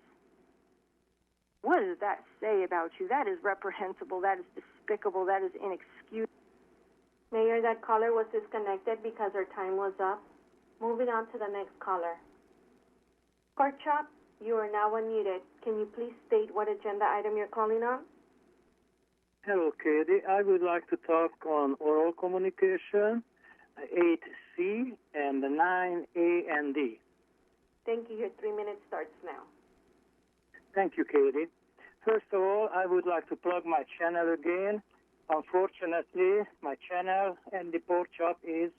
Q: What does that say about you? That is reprehensible. That is despicable. That is inexcusable.
H: Mayor, that caller was disconnected because her time was up. Moving on to the next caller. Pork Chop, you are now unmuted. Can you please state what agenda item you're calling on?
R: Hello, Katie. I would like to talk on oral communication, 8C and 9A and D.
H: Thank you. Your 3 minutes starts now.
R: Thank you, Katie. First of all, I would like to plug my channel again. Unfortunately, my channel and the pork chop is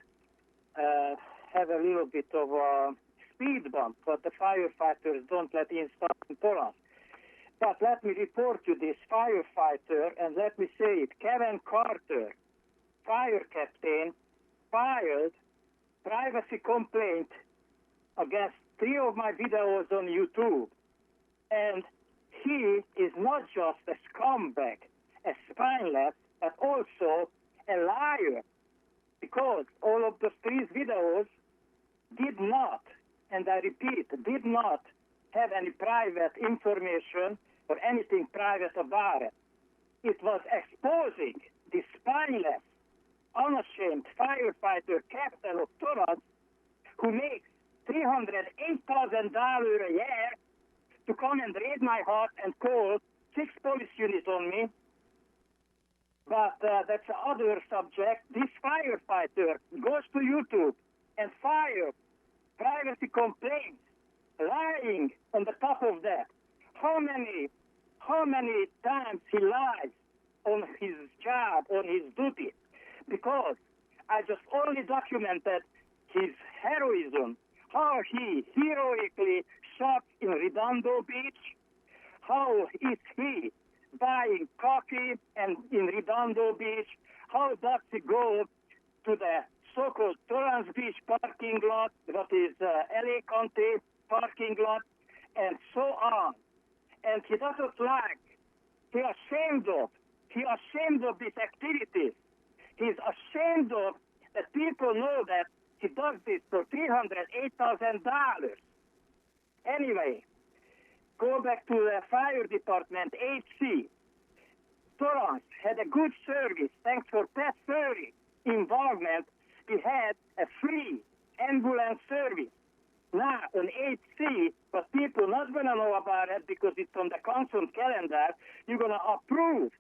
R: have a little bit of a speed bump, but the firefighters don't let install in Torrance. But let me report you this firefighter, and let me say it. Kevin Carter, fire captain, filed privacy complaint against 3 of my videos on YouTube. And he is not just a scumbag, a spineless, but also a liar, because all of the 3 videos did not, and I repeat, did not have any private information or anything private about it. It was exposing the spineless, unashamed firefighter captain of Torrance who makes $308,000 a year to come and raid my house and call 6 police units on me. But that's another subject. This firefighter goes to YouTube and files privacy complaints, lying on the top of that. How many times he lies on his job, on his duty? Because I just only documented his heroism, how he heroically shot in Redondo Beach, how is he buying coffee and in Redondo Beach, how does he go to the so-called Torrance Beach parking lot, that is LA County parking lot, and so on. And he doesn't like, he's ashamed of these activities. He's ashamed of that people know that he does this for $308,000. Anyway, go back to the fire department, HC. Torrance had a good service. Thanks for Pat Furry involvement, we had a free ambulance service. Now, on 8C, but people not going to know about it because it's on the constant calendar, you're going to approve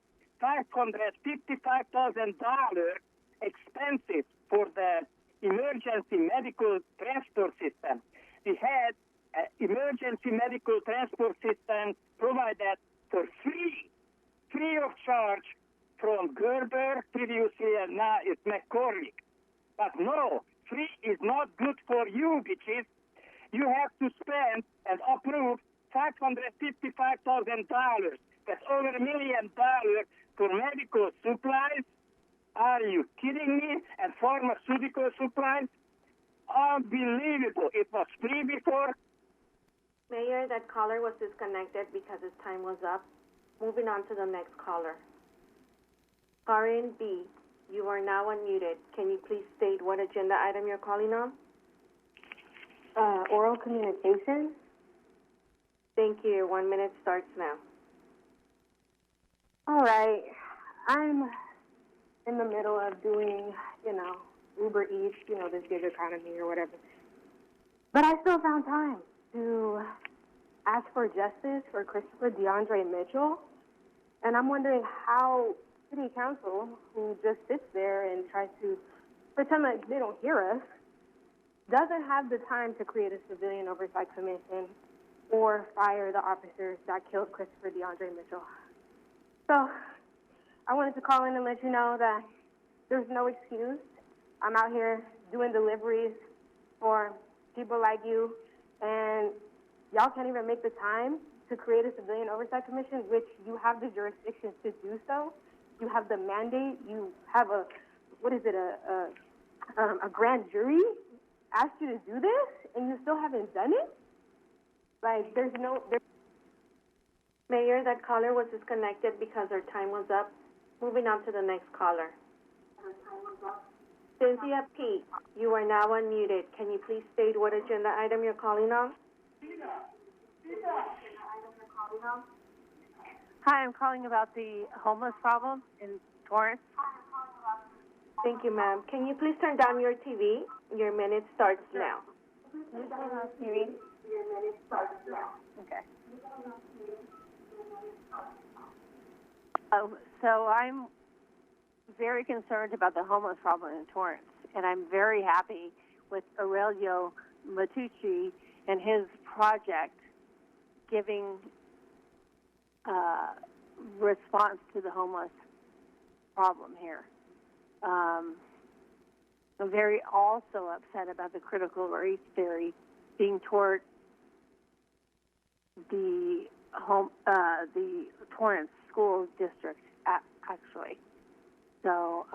R: $555,000 expenses for the emergency medical transport system. We had an emergency medical transport system provided for free of charge from Gerber previously, and now it's McCormick. But no, free is not good for you, bitches. You have to spend and approve $555,000. That's over $1 million for medical supplies. Are you kidding me? And pharmaceutical supplies? Unbelievable. It was free before.
H: Mayor, that caller was disconnected because his time was up. Moving on to the next caller. Karen B., you are now unmuted. Can you please state what agenda item you're calling on?
Q: Oral communication.
H: Thank you. Your 1 minute starts now.
Q: All right. I'm in the middle of doing, Uber Eats, this gig economy or whatever. But I still found time to ask for justice for Christopher Deandre Mitchell. And I'm wondering how City Council, who just sits there and tries to pretend like they don't hear us, doesn't have the time to create a civilian oversight commission
P: or fire the officers that killed Christopher Deandre Mitchell. So I wanted to call in and let you know that there's no excuse. I'm out here doing deliveries for people like you, and y'all can't even make the time to create a civilian oversight commission, which you have the jurisdiction to do so. You have the mandate. You have a grand jury asked you to do this, and you still haven't done it? Like,
H: Mayor, that caller was disconnected because our time was up. Moving on to the next caller. Cynthia P., you are now unmuted. Can you please state what agenda item you're calling on?
Q: Hi, I'm calling about the homeless problem in Torrance.
H: Thank you, ma'am. Can you please turn down your TV? Your minute starts now.
Q: TV? Okay. So I'm very concerned about the homeless problem in Torrance, and I'm very happy with Aurelio Matucci and his project giving response to the homeless problem here. I'm very also upset about the critical race theory being toward the Torrance school district, actually. So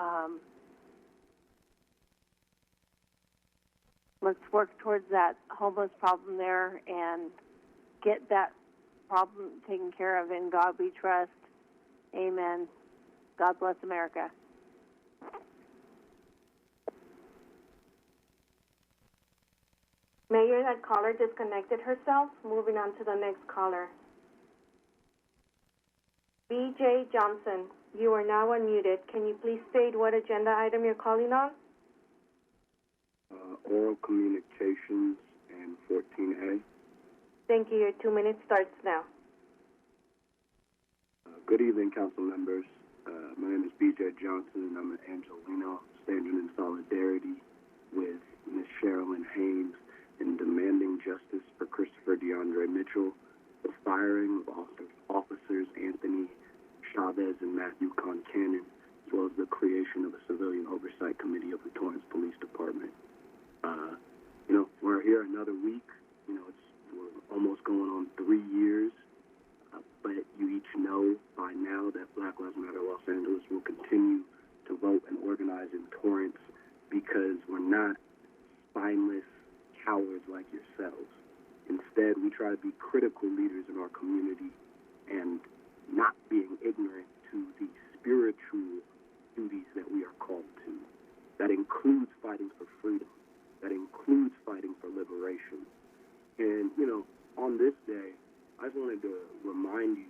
Q: let's work towards that homeless problem there and get that problem taken care of. In God we trust. Amen. God bless America.
H: Mayor, that caller disconnected herself. Moving on to the next caller. B.J. Johnson, you are now unmuted. Can you please state what agenda item you're calling on?
K: Oral communications and 14A.
H: Thank you. Your 2 minutes starts now.
K: Good evening, council members. My name is B.J. Johnson, and I'm an Angelino, standing in solidarity with Ms. Sherilyn Haynes in demanding justice for Christopher Deandre Mitchell, the firing of officers Anthony Chavez and Matthew Concannon, as well as the creation of a civilian oversight committee of the Torrance Police Department. We're here another week. We're almost going on 3 years. But you each know by now that Black Lives Matter Los Angeles will continue to vote and organize in Torrance because we're not spineless cowards like yourselves. Instead, we try to be critical leaders in our community and not being ignorant to the spiritual duties that we are called to. That includes fighting for freedom. That includes fighting for liberation. And, on this day, I just wanted to remind you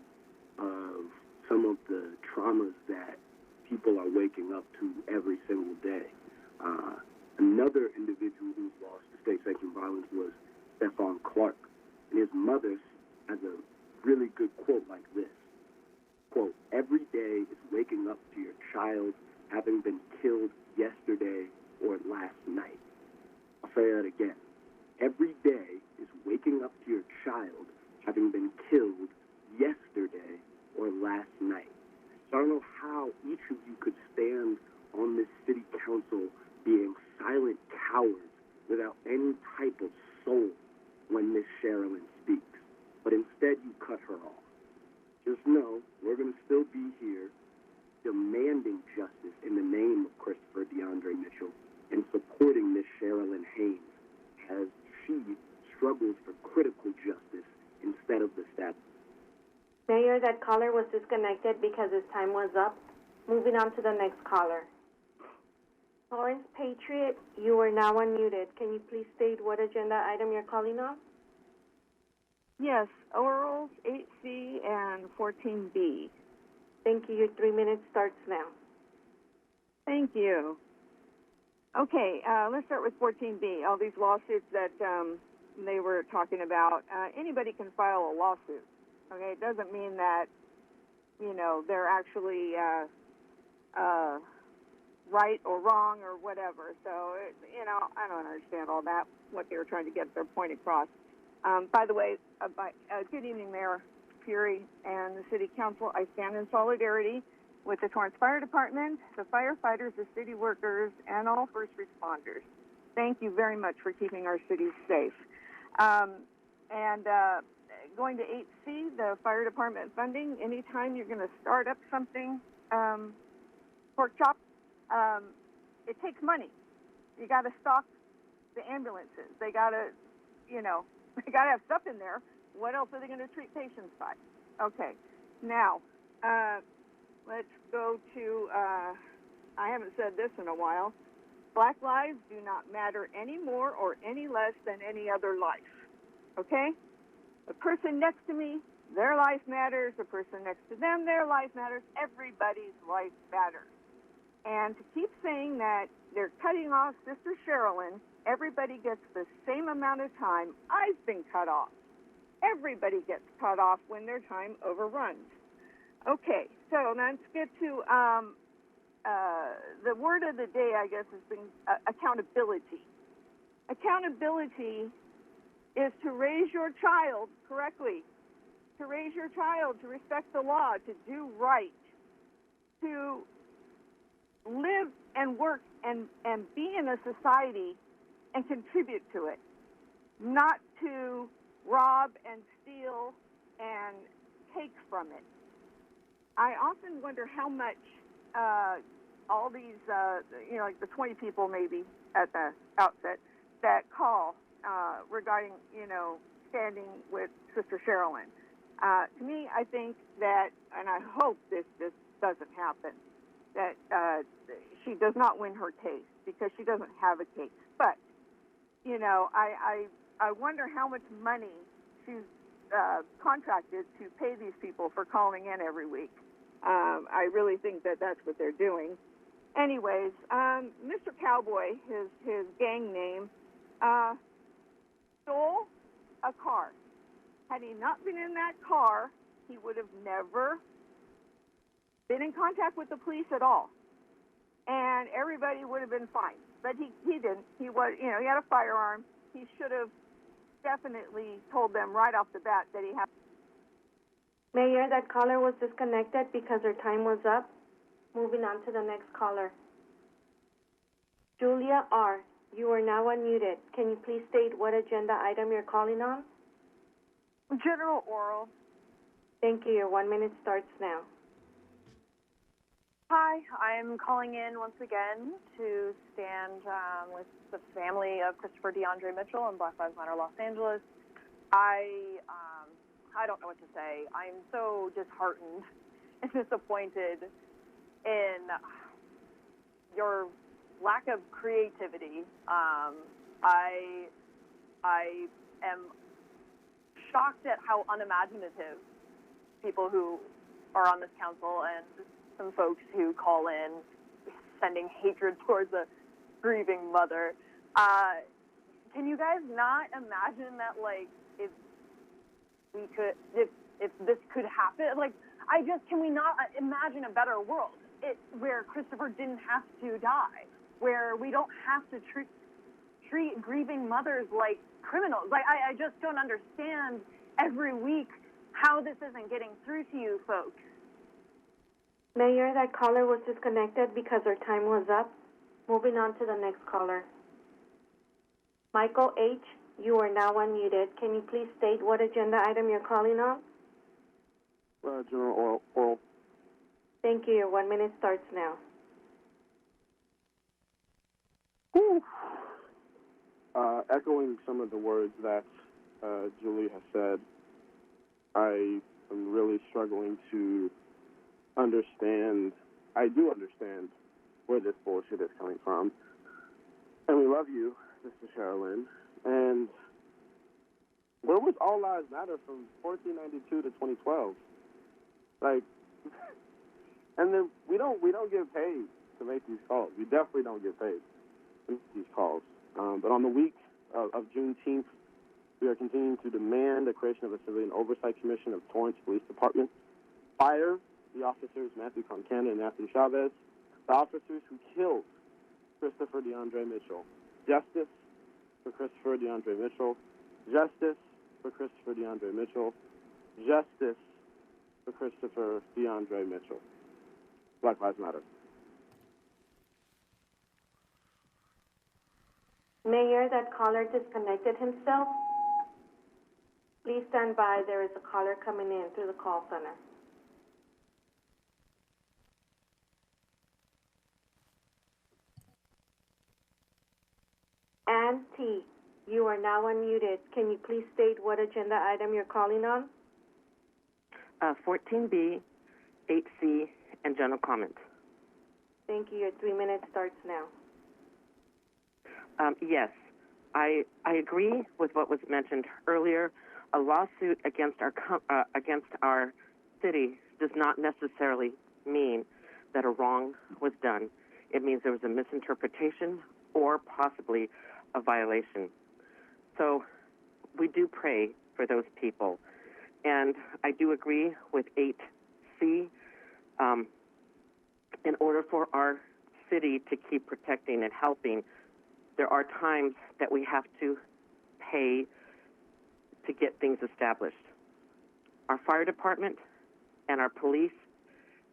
K: of some of the traumas that people are waking up to every single day. Another individual who's lost to state-sanctioned violence was Stephon Clark. And his mother has a really good quote like this. Quote, "Every day is waking up to your child having been killed yesterday or last night." I'll say that again. Every day is waking up to your child having been killed yesterday or last night. So I don't know how each of you could stand on this city council being silent cowards without any type of soul when Miss Sherilyn speaks. But instead you cut her off. Just know we're going to still be here demanding justice in the name of Christopher Deandre Mitchell and supporting Miss Sherilyn Haynes as she struggles for critical justice instead of the status.
H: Mayor, that caller was disconnected because his time was up. Moving on to the next caller. Torrance Patriot, you are now unmuted. Can you please state what agenda item you're calling on?
Q: Yes, orals 8C and 14B.
H: Thank you. Your 3 minutes starts now.
N: Thank you. Okay, let's start with 14B. All these lawsuits that they were talking about. Anybody can file a lawsuit. Okay, it doesn't mean that they're actually right or wrong or whatever. So I don't understand all that. What they were trying to get their point across. By the way,
S: Good evening, Mayor Fury and the City Council. I stand in solidarity with the Torrance Fire Department, the firefighters, the city workers, and all first responders. Thank you very much for keeping our cities safe. Going to 8C, the fire department funding, anytime you're going to start up something, pork chop, it takes money. You got to stock the ambulances. They got to, they got to have stuff in there. What else are they going to treat patients by? Okay, now, let's go to, I haven't said this in a while. Black lives do not matter any more or any less than any other life, okay? The person next to me, their life matters. The person next to them, their life matters. Everybody's life matters. And to keep saying that they're cutting off Sister Sherilyn, everybody gets the same amount of time. I've been cut off. Everybody gets cut off when their time overruns. Okay, so let's get to the word of the day, I guess, has been accountability. Accountability is to raise your child correctly, to raise your child to respect the law, to do right, to live and work and be in a society and contribute to it, not to rob and steal and take from it. I often wonder how much all these, like the 20 people maybe at the outset that call regarding, standing with Sister Sherilyn. To me, I think that, and I hope this doesn't happen, that she does not win her case because she doesn't have a case. But, I wonder how much money she's contracted to pay these people for calling in every week. I really think that that's what they're doing. Anyways, Mr. Cowboy, his gang name, stole a car. Had he not been in that car, he would have never been in contact with the police at all. And everybody would have been fine. But he didn't. He was, he had a firearm. He should have definitely told them right off the bat that he had.
H: Mayor, that caller was disconnected because her time was up. Moving on to the next caller. Julia R., you are now unmuted. Can you please state what agenda item you're calling on?
P: General oral.
H: Thank you. Your 1 minute starts now.
T: Hi, I'm calling in once again to stand with the family of Christopher Deandre Mitchell and Black Lives Matter Los Angeles. I don't know what to say. I'm so disheartened and disappointed in your lack of creativity. I am shocked at how unimaginative people who are on this council and some folks who call in sending hatred towards a grieving mother. Can you guys not imagine that, like, if this could happen? Like, can we not imagine a better world where Christopher didn't have to die, where we don't have to treat grieving mothers like criminals? Like, I just don't understand every week how this isn't getting through to you folks.
H: Mayor, that caller was disconnected because her time was up. Moving on to the next caller. Michael H., you are now unmuted. Can you please state what agenda item you're calling on?
K: General oral.
H: Thank you. Your 1 minute starts now.
K: Echoing some of the words that Julie has said, I am really struggling to understand. I do understand where this bullshit is coming from. And we love you, Mr. Sherilyn. And where was All Lives Matter from 1492 to 2012? Like, and then we don't get paid to make these calls. We definitely don't get paid to make these calls. But on the week of Juneteenth, we are continuing to demand the creation of a civilian oversight commission of Torrance Police Department. Fire the officers Matthew Concannon and Anthony Chavez, the officers who killed Christopher Deandre Mitchell. Justice for Christopher Deandre Mitchell. Justice for Christopher Deandre Mitchell. Justice for Christopher Deandre Mitchell. Black Lives Matter.
H: Mayor, that caller disconnected himself. Please stand by. There is a caller coming in through the call center. Ann T., you are now unmuted. Can you please state what agenda item you're calling on?
U: 14B, 8C, and general comment.
H: Thank you. Your 3 minutes starts now.
U: Yes, I agree with what was mentioned earlier. A lawsuit against our city does not necessarily mean that a wrong was done. It means there was a misinterpretation or possibly a violation. So we do pray for those people. And I do agree with 8C. In order for our city to keep protecting and helping, there are times that we have to pay to get things established. Our fire department and our police,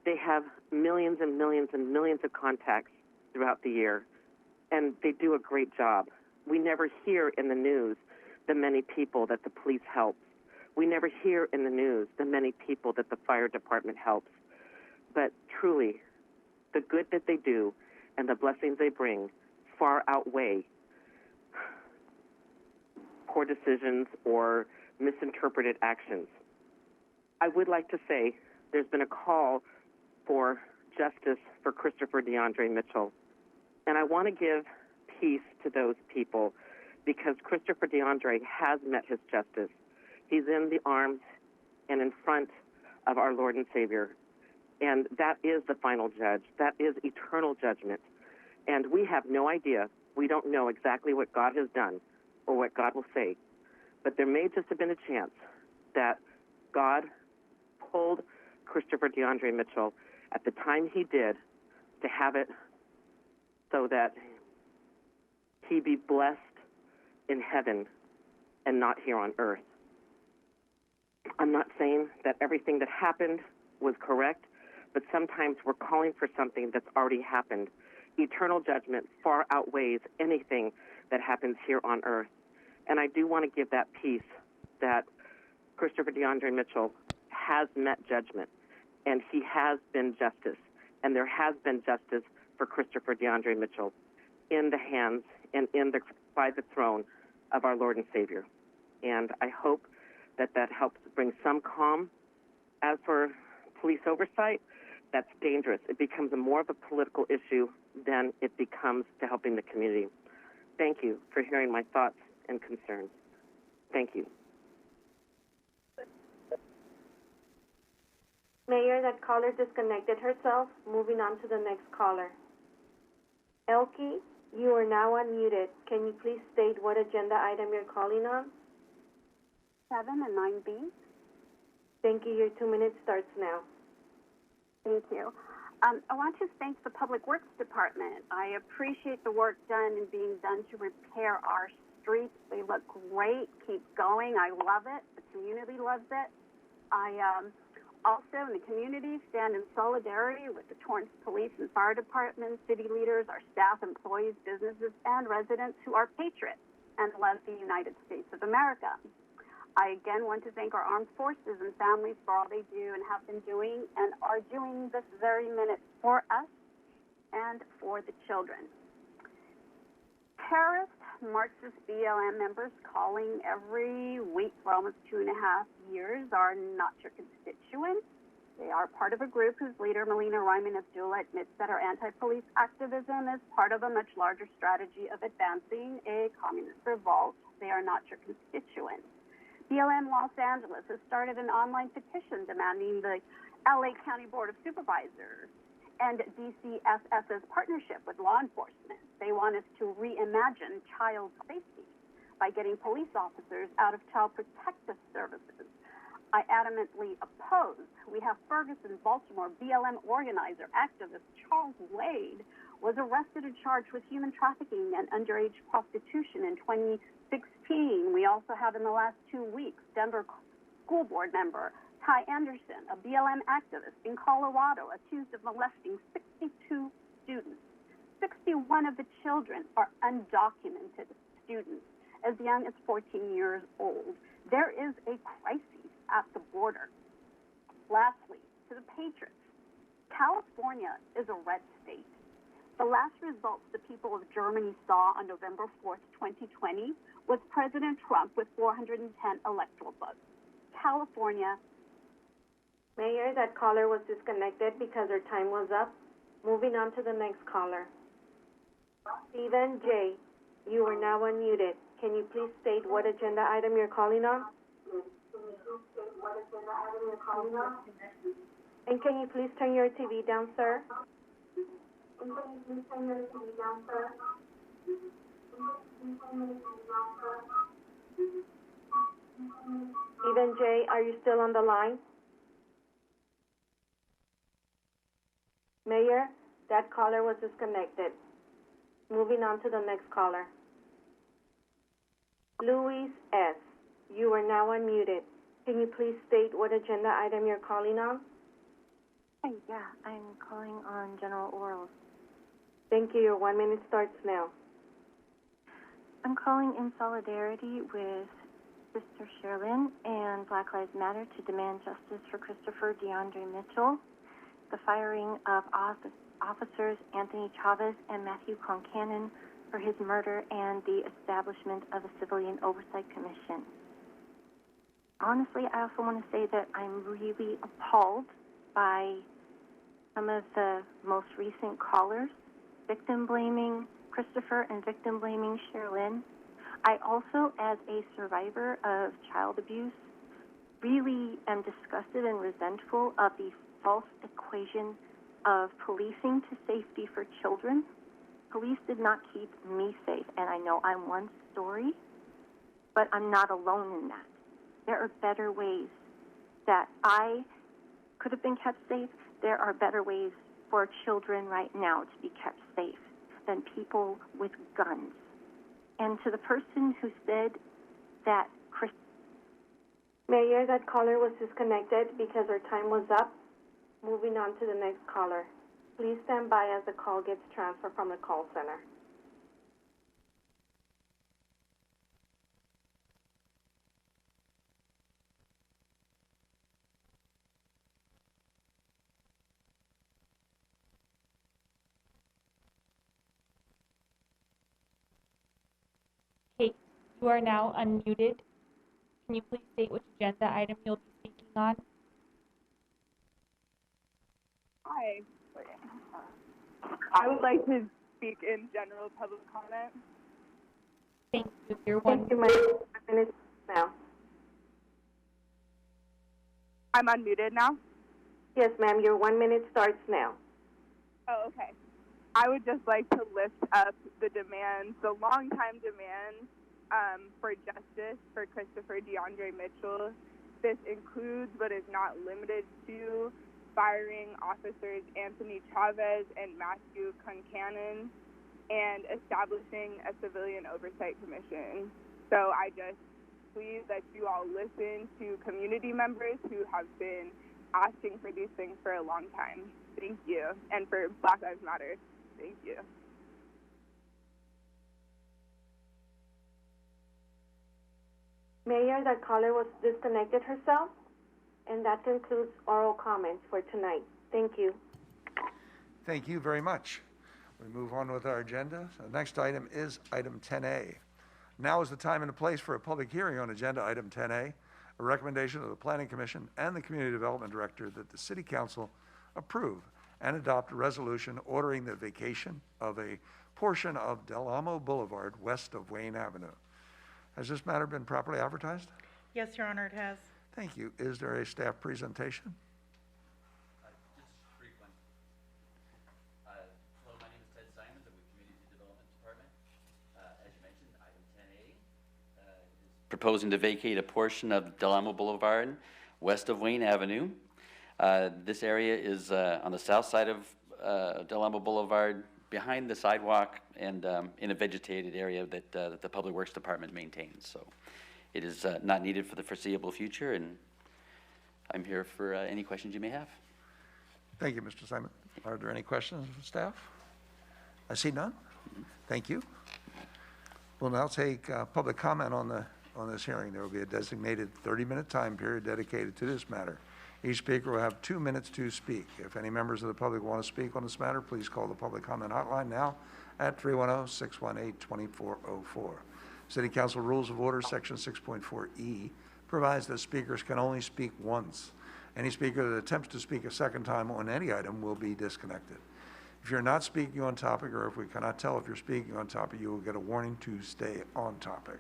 U: they have millions and millions and millions of contacts throughout the year, and they do a great job. We never hear in the news the many people that the police helps. We never hear in the news the many people that the fire department helps. But truly, the good that they do and the blessings they bring far outweigh poor decisions or misinterpreted actions. I would like to say there's been a call for justice for Christopher Deandre Mitchell. And I want to give peace to those people because Christopher Deandre has met his justice. He's in the arms and in front of our Lord and Savior. And that is the final judge. That is eternal judgment. And we have no idea. We don't know exactly what God has done or what God will say. But there may just have been a chance that God pulled Christopher Deandre Mitchell at the time he did to have it so that he be blessed in heaven and not here on earth. I'm not saying that everything that happened was correct, but sometimes we're calling for something that's already happened. Eternal judgment far outweighs anything that happens here on earth. And I do want to give that peace that Christopher Deandre Mitchell has met judgment, and he has been justice, and there has been justice for Christopher Deandre Mitchell in the hands and by the throne of our Lord and Savior. And I hope that that helps bring some calm. As for police oversight, that's dangerous. It becomes more of a political issue than it becomes to helping the community. Thank you for hearing my thoughts and concerns. Thank you.
H: Mayor, that caller disconnected herself. Moving on to the next caller. Elke, you are now unmuted. Can you please state what agenda item you're calling on?
P: 7 and 9B.
H: Thank you. Your 2 minutes starts now.
P: Thank you. I want to thank the Public Works Department. I appreciate the work done and being done to repair our streets. They look great. Keep going. I love it. The community loves it. I also, in the community, stand in solidarity with the Torrance Police and Fire Department, city leaders, our staff, employees, businesses, and residents who are patriots and love the United States of America. I again want to thank our armed forces and families for all they do and have been doing and are doing this very minute for us and for the children. Terrorist Marxist BLM members calling every week for almost 2.5 years are not your constituents. They are part of a group whose leader, Melina Ryman Abdullah, admits that our anti-police activism is part of a much larger strategy of advancing a communist revolt. They are not your constituents. BLM Los Angeles has started an online petition demanding the LA County Board of Supervisors and DCFS's partnership with law enforcement. They want us to reimagine child safety by getting police officers out of child protective services. I adamantly oppose
A: we have Ferguson, Baltimore, BLM organizer, activist Charles Wade was arrested and charged with human trafficking and underage prostitution in 2016. We also have in the last 2 weeks Denver school board member Ty Anderson, a BLM activist in Colorado, accused of molesting 62 students. 61 of the children are undocumented students as young as 14 years old. There is a crisis at the border. Lastly, to the patriots, California is a red state. The last results the people of Germany saw on November 4th, 2020, was President Trump with 410 electoral votes. California.
H: Mayor, that caller was disconnected because her time was up. Moving on to the next caller. Stephen J., you are now unmuted. Can you please state what agenda item you're calling on? And can you please turn your TV down, sir? Stephen J., are you still on the line? Mayor, that caller was disconnected. Moving on to the next caller. Louise S., you are now unmuted. Can you please state what agenda item you're calling on?
Q: Hi, yeah, I'm calling on General Orals.
H: Thank you. Your 1 minute starts now.
Q: I'm calling in solidarity with Sister Sherilyn and Black Lives Matter to demand justice for Christopher Deandre Mitchell, the firing of officers Anthony Chavez and Matthew Concannon for his murder, and the establishment of a Civilian Oversight Commission. Honestly, I also want to say that I'm really appalled by some of the most recent callers, victim-blaming Christopher and victim-blaming Sherilyn. I also, as a survivor of child abuse, really am disgusted and resentful of the false equation of policing to safety for children. Police did not keep me safe, and I know I'm one story, but I'm not alone in that. There are better ways that I could have been kept safe. There are better ways for children right now to be kept safe than people with guns. And to the person who said that
H: Mayor, that caller was disconnected because her time was up. Moving on to the next caller. Please stand by as the call gets transferred from the call center.
V: Kate, you are now unmuted. Can you please state which agenda item you'll be speaking on?
N: Hi. I would like to speak in general public comment.
V: Thank you. Your 1
H: minute now.
N: I'm unmuted now?
H: Yes, ma'am. Your 1 minute starts now.
N: Oh, okay. I would just like to lift up the demands, the long-time demands for justice for Christopher Deandre Mitchell. This includes, but is not limited to, firing officers Anthony Chavez and Matthew Concannon and establishing a Civilian Oversight Commission. So I just please that you all listen to community members who have been asking for these things for a long time. Thank you. And for Black Lives Matter, thank you.
H: Mayor, that caller was disconnected herself, and that concludes oral comments for tonight. Thank you.
C: Thank you very much. We move on with our agenda. The next item is item 10A. Now is the time and the place for a public hearing on agenda item 10A, a recommendation of the Planning Commission and the Community Development Director that the City Council approve and adopt a resolution ordering the vacation of a portion of Delamo Boulevard west of Wayne Avenue. Has this matter been properly advertised?
D: Yes, Your Honor, it has.
C: Thank you. Is there a staff presentation?
W: Just a brief one. Hello, my name is Ted Simons. I'm with Community Development Department. As you mentioned, item 10A is proposing to vacate a portion of Delamo Boulevard west of Wayne Avenue. This area is on the south side of Delamo Boulevard, behind the sidewalk, and in a vegetated area that the Public Works Department maintains. So it is not needed for the foreseeable future, and I'm here for any questions you may have.
C: Thank you, Mr. Simon. Are there any questions of staff? I see none. Thank you. We'll now take public comment on this hearing. There will be a designated 30-minute time period dedicated to this matter. Each speaker will have 2 minutes to speak. If any members of the public want to speak on this matter, please call the public comment hotline now at 310-618-2404. City Council Rules of Order, Section 6.4E, provides that speakers can only speak once. Any speaker that attempts to speak a second time on any item will be disconnected. If you're not speaking on topic, or if we cannot tell if you're speaking on topic, you will get a warning to stay on topic.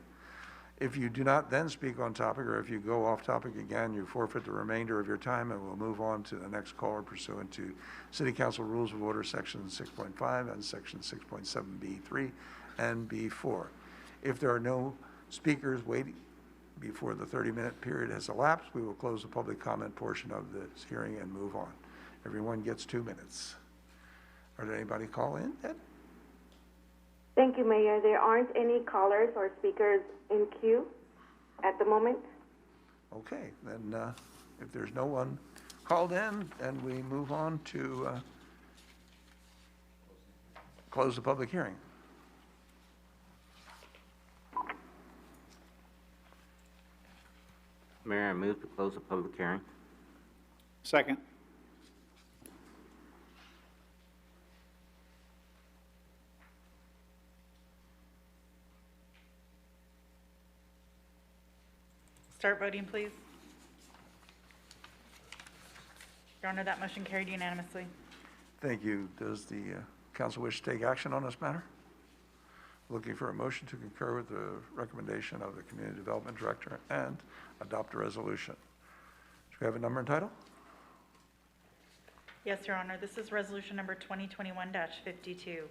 C: If you do not then speak on topic, or if you go off topic again, you forfeit the remainder of your time, and we'll move on to the next caller pursuant to City Council Rules of Order, Section 6.5 and Section 6.7B3 and B4. If there are no speakers waiting before the 30-minute period has elapsed, we will close the public comment portion of this hearing and move on. Everyone gets 2 minutes. Are there anybody call in, Ed?
H: Thank you, Mayor. There aren't any callers or speakers in queue at the moment.
C: Okay, then if there's no one called in, then we move on to close the public hearing.
B: Mayor, I move to close the public hearing.
F: Second.
D: Start voting, please. Your Honor, that motion carried unanimously.
C: Thank you. Does the council wish to take action on this matter? Looking for a motion to concur with the recommendation of the Community Development Director and adopt a resolution. Do we have a number and title?
D: Yes, Your Honor. This is resolution number 2021-52,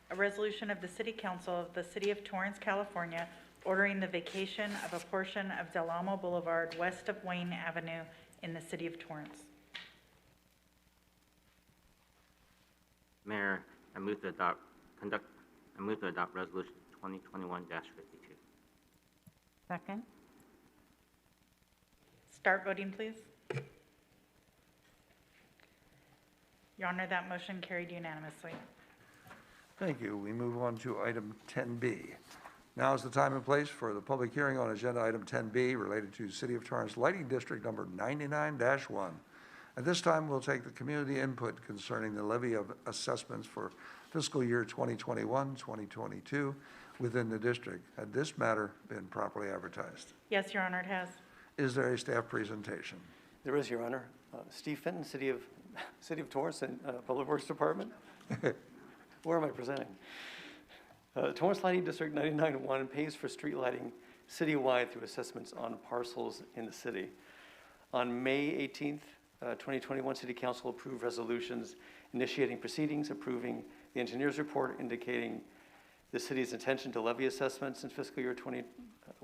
D: a resolution of the City Council of the City of Torrance, California, ordering the vacation of a portion of Delamo Boulevard west of Wayne Avenue in the City of Torrance.
B: Mayor, I move to adopt resolution 2021-52.
V: Second.
D: Start voting, please. Your Honor, that motion carried unanimously.
C: Thank you. We move on to item 10B. Now is the time and place for the public hearing on agenda item 10B related to City of Torrance Lighting District number 99-1. At this time, we'll take the community input concerning the levy of assessments for fiscal year 2021-2022 within the district. Had this matter been properly advertised?
D: Yes, Your Honor, it has.
C: Is there a staff presentation?
G: There is, Your Honor. Steve Fenton, City of Torrance and Public Works Department. Where am I presenting? Torrance Lighting District 99-1 pays for street lighting citywide through assessments on parcels in the city. On May 18th, 2021, City Council approved resolutions initiating proceedings, approving the engineer's report indicating the city's intention to levy assessments in fiscal year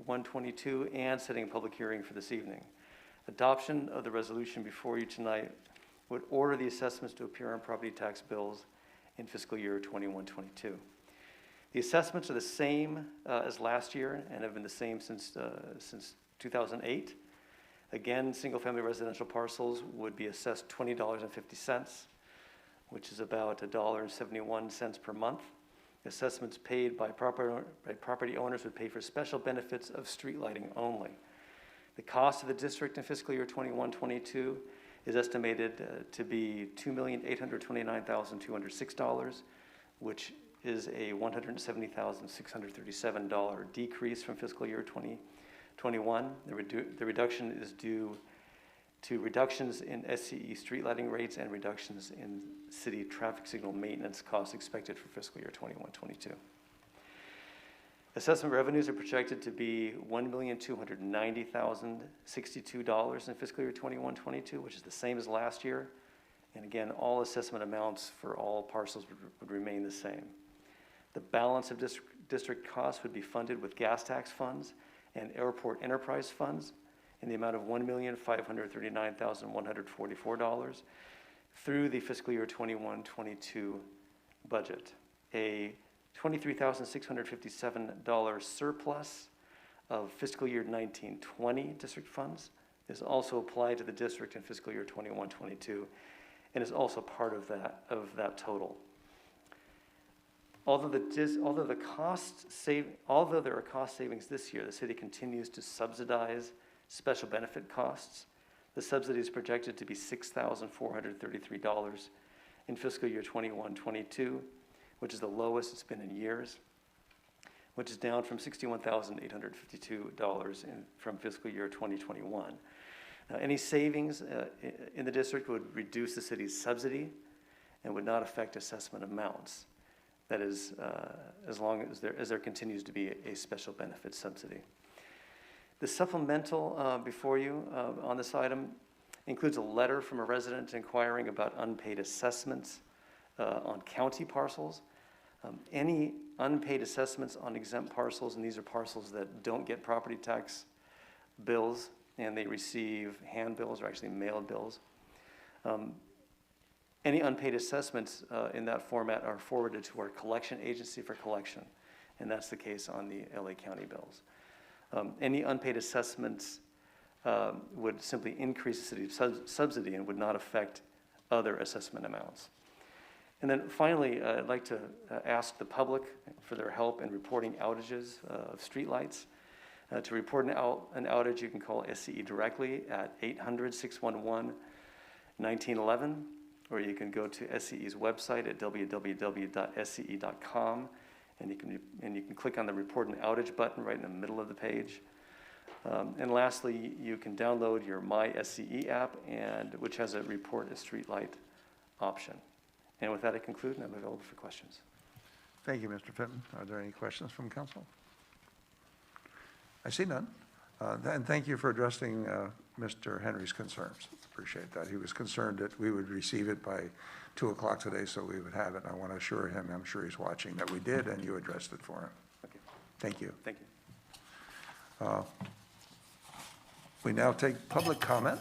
G: 21-22 and setting a public hearing for this evening. Adoption of the resolution before you tonight would order the assessments to appear on property tax bills in fiscal year 21-22. The assessments are the same as last year and have been the same since 2008. Again, single-family residential parcels would be assessed $20.50, which is about $1.71 per month. Assessments paid by property owners would pay for special benefits of street lighting only. The cost of the district in fiscal year 21-22 is estimated to be $2,829,206, which is a $170,637 decrease from fiscal year 2021. The reduction is due to reductions in SCE street lighting rates and reductions in city traffic signal maintenance costs expected for fiscal year 21-22. Assessment revenues are projected to be $1,290,062 in fiscal year 21-22, which is the same as last year. And again, all assessment amounts for all parcels would remain the same. The balance of district costs would be funded with gas tax funds and airport enterprise funds in the amount of $1,539,144 through the fiscal year 21-22 budget. A $23,657 surplus of fiscal year 19-20 district funds is also applied to the district in fiscal year 21-22 and is also part of that total. Although there are cost savings this year, the city continues to subsidize special benefit costs. The subsidy is projected to be $6,433 in fiscal year 21-22, which is the lowest it's been in years, which is down from $61,852 from fiscal year 2021. Any savings in the district would reduce the city's subsidy and would not affect assessment amounts. That is, as long as there continues to be a special benefit subsidy. The supplemental before you on this item includes a letter from a resident inquiring about unpaid assessments on county parcels. Any unpaid assessments on exempt parcels, and these are parcels that don't get property tax bills and they receive hand bills or actually mailed bills. Any unpaid assessments in that format are forwarded to our collection agency for collection, and that's the case on the LA County bills. Any unpaid assessments would simply increase the city's subsidy and would not affect other assessment amounts. And then finally, I'd like to ask the public for their help in reporting outages of streetlights. To report an outage, you can call SCE directly at 800-611-1911, or you can go to SCE's website at www.sce.com, and you can click on the Report an Outage button right in the middle of the page. And lastly, you can download your My SCE app, which has a Report a Streetlight option. And with that, I conclude, and I'm available for questions.
C: Thank you, Mr. Fenton. Are there any questions from council? I see none. And thank you for addressing Mr. Henry's concerns. Appreciate that. He was concerned that we would receive it by 2 o'clock today, so we would have it. I want to assure him, I'm sure he's watching, that we did, and you addressed it for him.
G: Okay.
C: Thank you.
G: Thank you.
C: We now take public comment.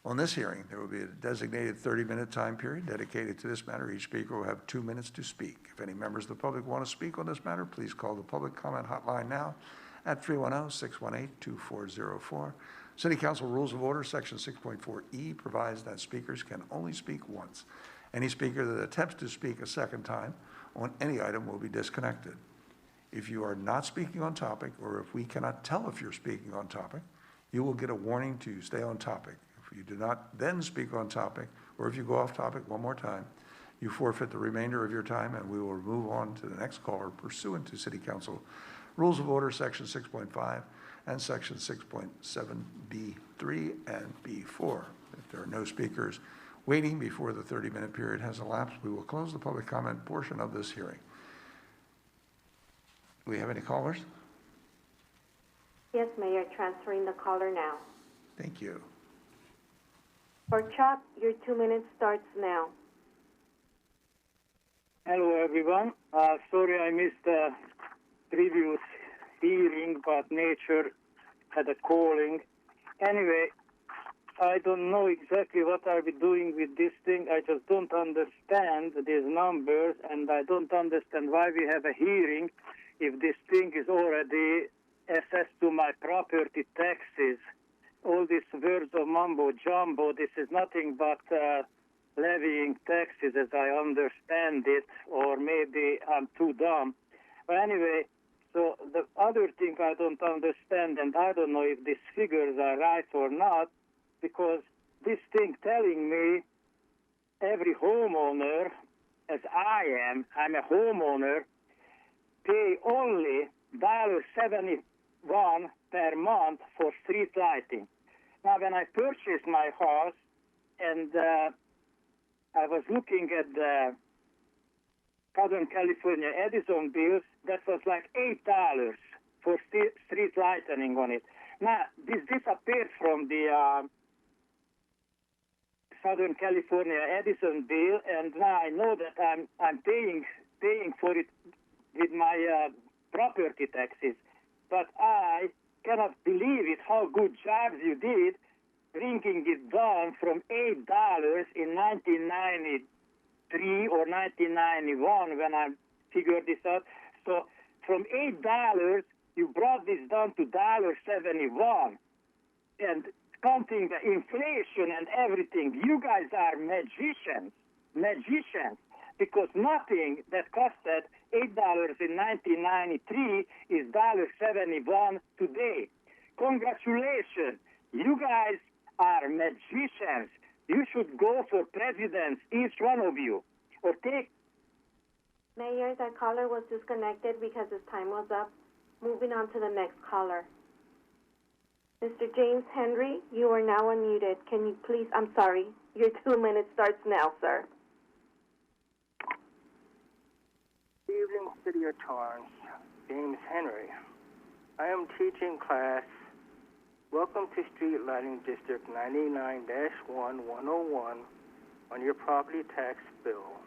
C: On this hearing, there will be a designated 30-minute time period dedicated to this matter. Each speaker will have 2 minutes to speak. If any members of the public want to speak on this matter, please call the public comment hotline now at 310-618-2404. City Council Rules of Order, Section 6.4E provides that speakers can only speak once. Any speaker that attempts to speak a second time on any item will be disconnected. If you are not speaking on topic, or if we cannot tell if you're speaking on topic, you will get a warning to stay on topic. If you do not then speak on topic, or if you go off topic one more time, you forfeit the remainder of your time, and we will move on to the next caller pursuant to City Council Rules of Order, Section 6.5 and Section 6.7B3 and B4. If there are no speakers waiting before the 30-minute period has elapsed, we will close the public comment portion of this hearing. Do we have any callers?
H: Yes, Mayor, transferring the caller now.
C: Thank you.
H: Pork Chop, your 2 minutes starts now.
R: Hello, everyone. Sorry I missed the previous hearing, but nature had a calling. Anyway, I don't know exactly what are we doing with this thing. I just don't understand these numbers, and I don't understand why we have a hearing if this thing is already assessed to my property taxes. All these words of mumbo jumbo, this is nothing but levying taxes as I understand it, or maybe I'm too dumb. But anyway, so the other thing I don't understand, and I don't know if these figures are right or not, because this thing telling me every homeowner, as I'm a homeowner, pay only $71 per month for street lighting. Now, when I purchased my house, and I was looking at the Southern California Edison bills, that was like $8 for street lighting on it. Now, this disappeared from the Southern California Edison bill, and now I know that I'm paying for it with my property taxes. But I cannot believe it, how good jobs you did bringing it down from $8 in 1993 or 1991 when I figured this out. So from $8, you brought this down to $1.71. And counting the inflation and everything, you guys are magicians, because nothing that costed $8 in 1993 is $1.71 today. Congratulations. You guys are magicians. You should go for president, each one of you, or take.
H: Mayor, that caller was disconnected because his time was up. Moving on to the next caller. Mr. James Henry, you are now unmuted. Can you please, I'm sorry, your 2 minutes starts now, sir.
E: Good evening, City of Torrance. James Henry. I am teaching class. Welcome to Street Lighting District 99-1-101 on your property tax bill.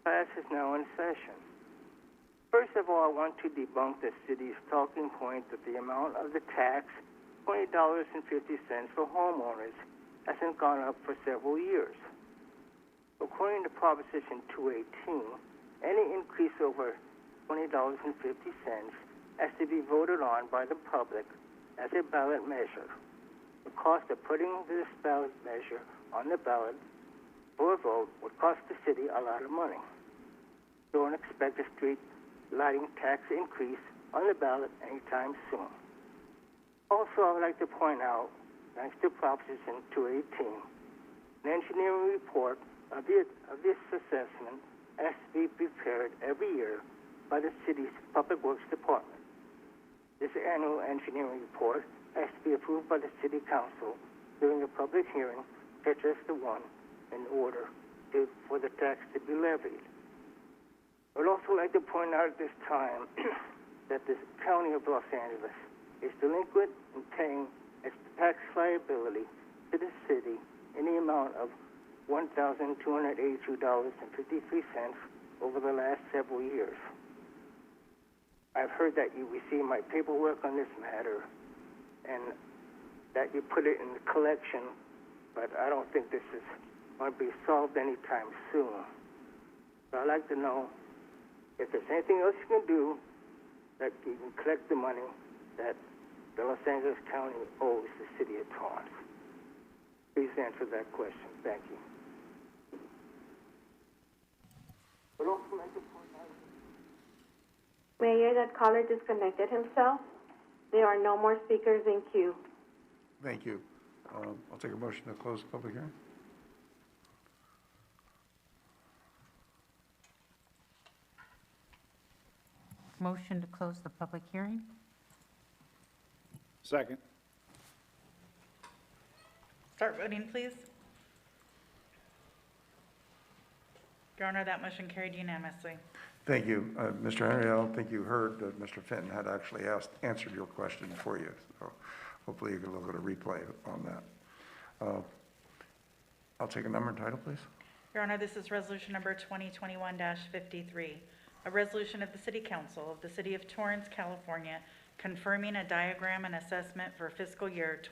E: Class is now in session. First of all, I want to debunk the city's talking point that the amount of the tax, $20.50 for homeowners, hasn't gone up for several years. According to Proposition 218, any increase over $20.50 has to be voted on by the public as a ballot measure. The cost of putting this ballot measure on the ballot for a vote would cost the city a lot of money. Don't expect a street lighting tax increase on the ballot anytime soon. Also, I would like to point out, thanks to Proposition 218, an engineering report of this assessment has to be prepared every year by the city's Public Works Department. This annual engineering report has to be approved by the City Council during a public hearing, such as the one in order for the tax to be levied. I would also like to point out at this time that the County of Los Angeles is delinquent in paying its tax liability to the city in the amount of $1,282.53 over the last several years. I've heard that you received my paperwork on this matter and that you put it in the collection, but I don't think this is going to be solved anytime soon. So I'd like to know if there's anything else you can do that you can collect the money that the Los Angeles County owes the city of Torrance. Please answer that question. Thank you. But also like to point out,
H: Mayor, that caller disconnected himself. There are no more speakers in queue.
C: Thank you. I'll take a motion to close the public hearing.
I: Motion to close the public hearing?
F: Second.
D: Start voting, please. Your Honor, that motion carried unanimously.
C: Thank you. Mr. Henry, I don't think you heard that Mr. Fenton had actually answered your question for you. So hopefully you can look at a replay on that. I'll take a number and title, please.
D: Your Honor, this is resolution number 2021-53, a resolution of the City Council of the City of Torrance, California, confirming a diagram and assessment for fiscal year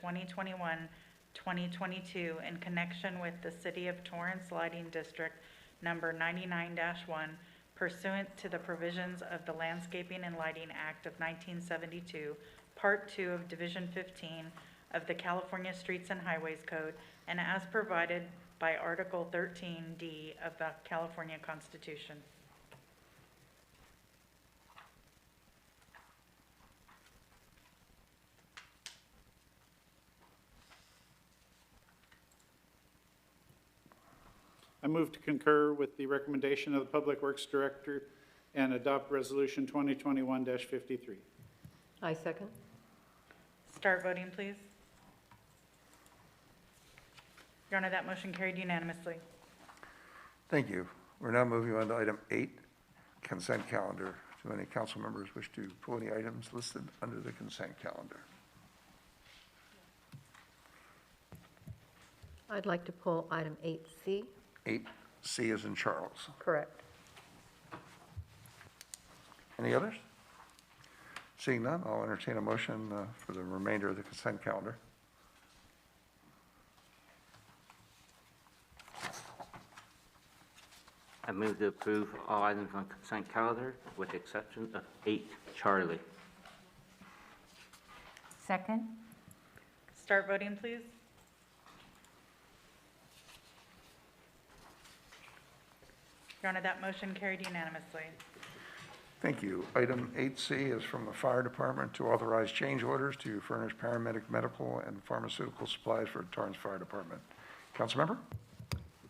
D: 2021-2022 in connection with the City of Torrance Lighting District number 99-1 pursuant to the provisions of the Landscaping and Lighting Act of 1972, Part 2 of Division 15 of the California Streets and Highways Code, and as provided by Article 13D of the California Constitution.
F: I move to concur with the recommendation of the Public Works Director and adopt Resolution 2021-53.
I: I second.
D: Start voting, please. Your Honor, that motion carried unanimously.
C: Thank you. We're now moving on to item 8, consent calendar. Do any council members wish to pull any items listed under the consent calendar?
I: I'd like to pull item 8C.
C: 8C is in Charles.
I: Correct.
C: Any others? Seeing none, I'll entertain a motion for the remainder of the consent calendar.
B: I move to approve all items on consent calendar with the exception of 8 Charlie.
I: Second.
D: Start voting, please. Your Honor, that motion carried unanimously.
C: Thank you. Item 8C is from the Fire Department to authorize change orders to furnish paramedic medical and pharmaceutical supplies for Torrance Fire Department. Councilmember?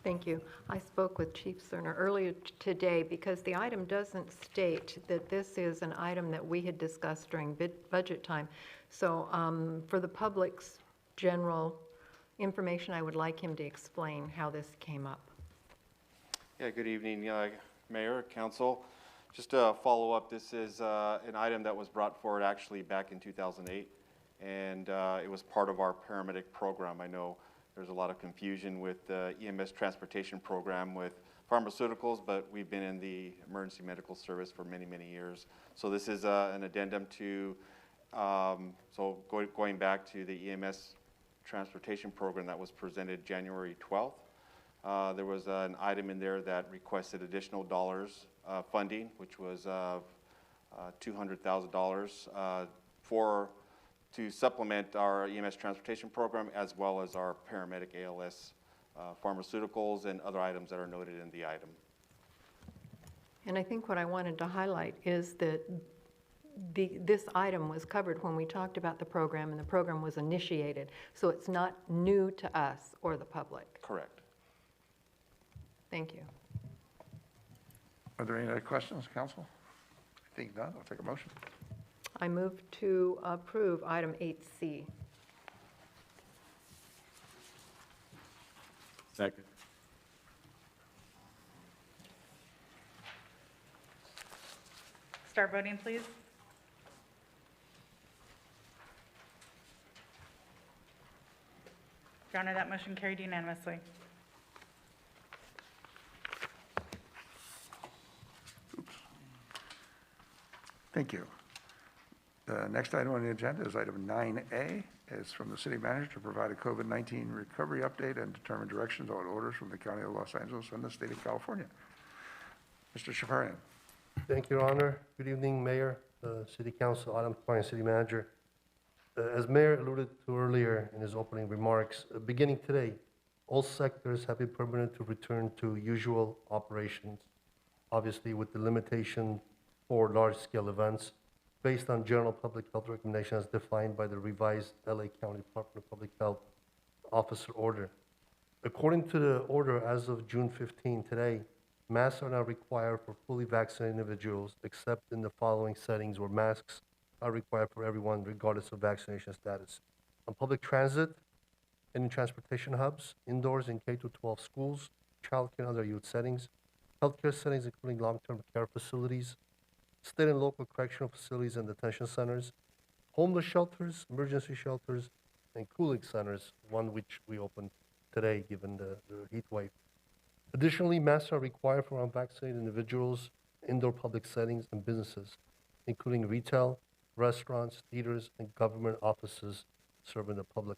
I: Thank you. I spoke with Chief Cerner earlier today because the item doesn't state that this is an item that we had discussed during budget time. So for the public's general information, I would like him to explain how this came up.
J: Yeah, good evening, Mayor, Council. Just to follow up, this is an item that was brought forward actually back in 2008, and it was part of our paramedic program. I know there's a lot of confusion with the EMS transportation program with pharmaceuticals, but we've been in the emergency medical service for many, many years. So this is an addendum to, going back to the EMS transportation program that was presented January 12th. There was an item in there that requested additional dollars funding, which was $200,000 to supplement our EMS transportation program, as well as our paramedic ALS pharmaceuticals and other items that are noted in the item.
I: And I think what I wanted to highlight is that this item was covered when we talked about the program, and the program was initiated. So it's not new to us or the public.
J: Correct.
I: Thank you.
C: Are there any other questions, Council? I think not. I'll take a motion.
I: I move to approve item 8C.
L: Second.
D: Start voting, please. Your Honor, that motion carried unanimously.
C: Thank you. The next item on the agenda is item 9A. It's from the city manager to provide a COVID-19 recovery update and determine directions on orders from the County of Los Angeles and the state of California. Mr. Shafarian.
M: Thank you, Your Honor. Good evening, Mayor, City Council, Adam Klein, City Manager. As Mayor alluded to earlier in his opening remarks, beginning today, all sectors have been permitted to return to usual operations, obviously with the limitation for large-scale events based on general public health recommendations defined by the revised LA County Department of Public Health Officer Order. According to the order as of June 15 today, masks are now required for fully vaccinated individuals, except in the following settings where masks are required for everyone regardless of vaccination status: on public transit and in transportation hubs, indoors in K-12 schools, childcare and other youth settings, healthcare settings including long-term care facilities, state and local correctional facilities and detention centers, homeless shelters, emergency shelters, and cooling centers, one which we opened today given the heat wave. Additionally, masks are required for unvaccinated individuals, indoor public settings, and businesses, including retail, restaurants, theaters, and government offices serving the public.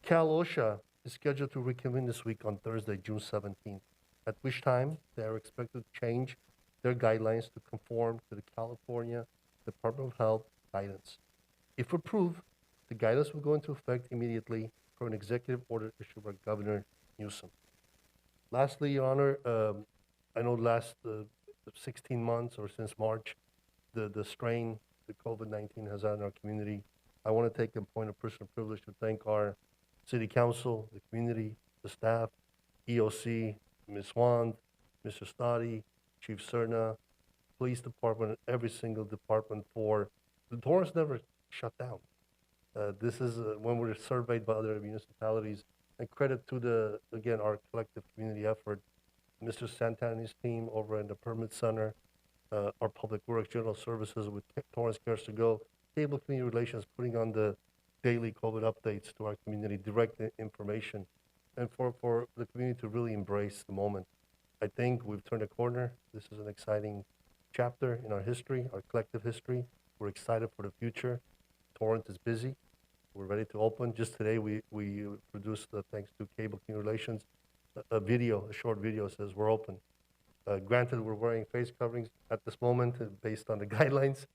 M: Cal OSHA is scheduled to reconvene this week on Thursday, June 17th, at which time they are expected to change their guidelines to conform to the California Department of Health guidance. If approved, the guidance will go into effect immediately for an executive order issued by Governor Newsom. Lastly, Your Honor, I know last 16 months or since March, the strain that COVID-19 has had in our community, I want to take a point of personal privilege to thank our City Council, the community, the staff, EOC, Ms. Wand, Mr. Stoddy, Chief Cerna, Police Department, every single department for the Torrance never shut down. This is when we're surveyed by other municipalities, and credit to again, our collective community effort. Mr. Santana and his team over in the Permit Center, our Public Works, General Services with Torrance Cares to Go, Cable Community Relations, putting on the daily COVID updates to our community, direct information, and for the community to really embrace the moment. I think we've turned a corner. This is an exciting chapter in our history, our collective history, We're excited for the future. Torrance is busy. We're ready to open. Just today, we produced, thanks to Cable Communications, a short video says we're open. Granted, we're wearing face coverings at this moment based on the guidelines,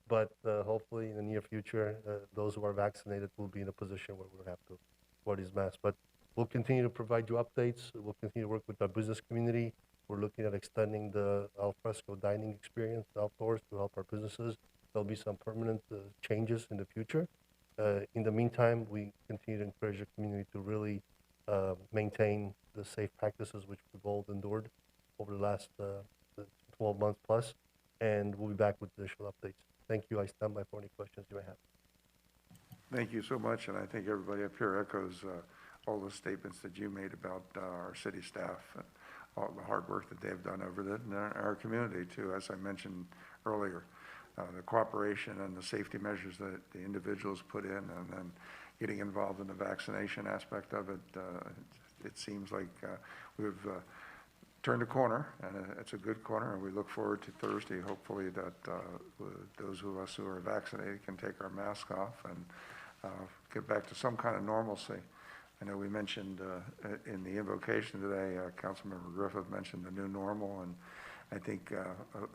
M: but hopefully in the near future, those who are vaccinated will be in a position where we'll have to wear these masks. But we'll continue to provide you updates. We'll continue to work with our business community. We're looking at extending the alfresco dining experience outdoors to help our businesses. There'll be some permanent changes in the future. In the meantime, we continue to encourage the community to really maintain the safe practices which we've all endured over the last 12 months plus, and we'll be back with additional updates. Thank you. I stand by for any questions you may have.
C: Thank you so much, and I think everybody up here echoes all the statements that you made about our city staff and all the hard work that they've done over there in our community too, as I mentioned earlier. The cooperation and the safety measures that the individuals put in, and then getting involved in the vaccination aspect of it, it seems like we've turned a corner, and it's a good corner, and we look forward to Thursday, hopefully, that those of us who are vaccinated can take our mask off and get back to some kind of normalcy. I know we mentioned in the invocation today, Councilmember Griffith mentioned the new normal, and I think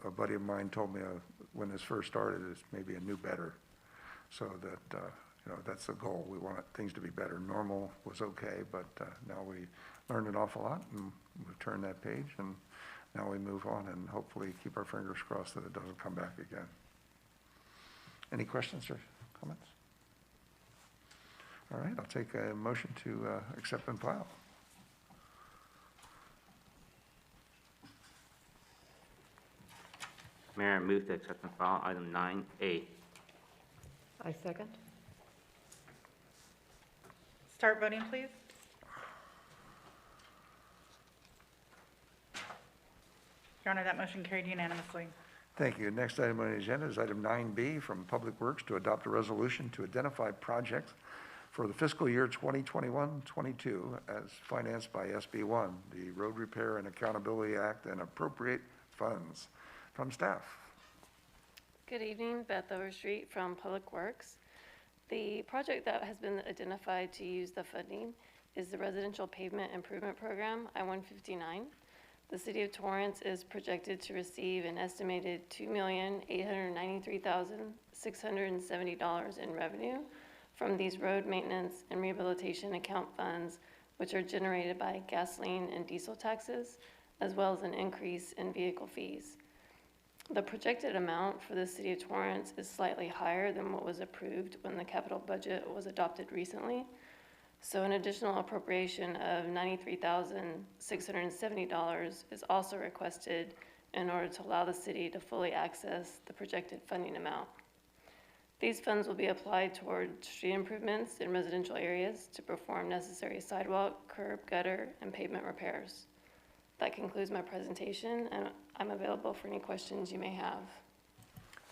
C: a buddy of mine told me when this first started, it's maybe a new better, so that, that's the goal. We want things to be better. Normal was okay, but now we learned an awful lot, and we've turned that page, and now we move on and hopefully keep our fingers crossed that it doesn't come back again. Any questions or comments? All right, I'll take a motion to accept and file.
B: Mayor, I move to accept and file item 9A.
I: I second.
D: Start voting, please. Your Honor, that motion carried unanimously.
C: Thank you. Next item on the agenda is item 9B from Public Works to adopt a resolution to identify projects for the fiscal year 2021-22 as financed by SB1, the Road Repair and Accountability Act, and appropriate funds. From staff.
L: Good evening, Beth Overstreet from Public Works. The project that has been identified to use the funding is the Residential Pavement Improvement Program, I-159. The City of Torrance is projected to receive an estimated $2,893,670 in revenue from these road maintenance and rehabilitation account funds, which are generated by gasoline and diesel taxes, as well as an increase in vehicle fees. The projected amount for the City of Torrance is slightly higher than what was approved when the capital budget was adopted recently. So an additional appropriation of $93,670 is also requested in order to allow the city to fully access the projected funding amount. These funds will be applied toward street improvements in residential areas to perform necessary sidewalk, curb, gutter, and pavement repairs. That concludes my presentation, and I'm available for any questions you may have.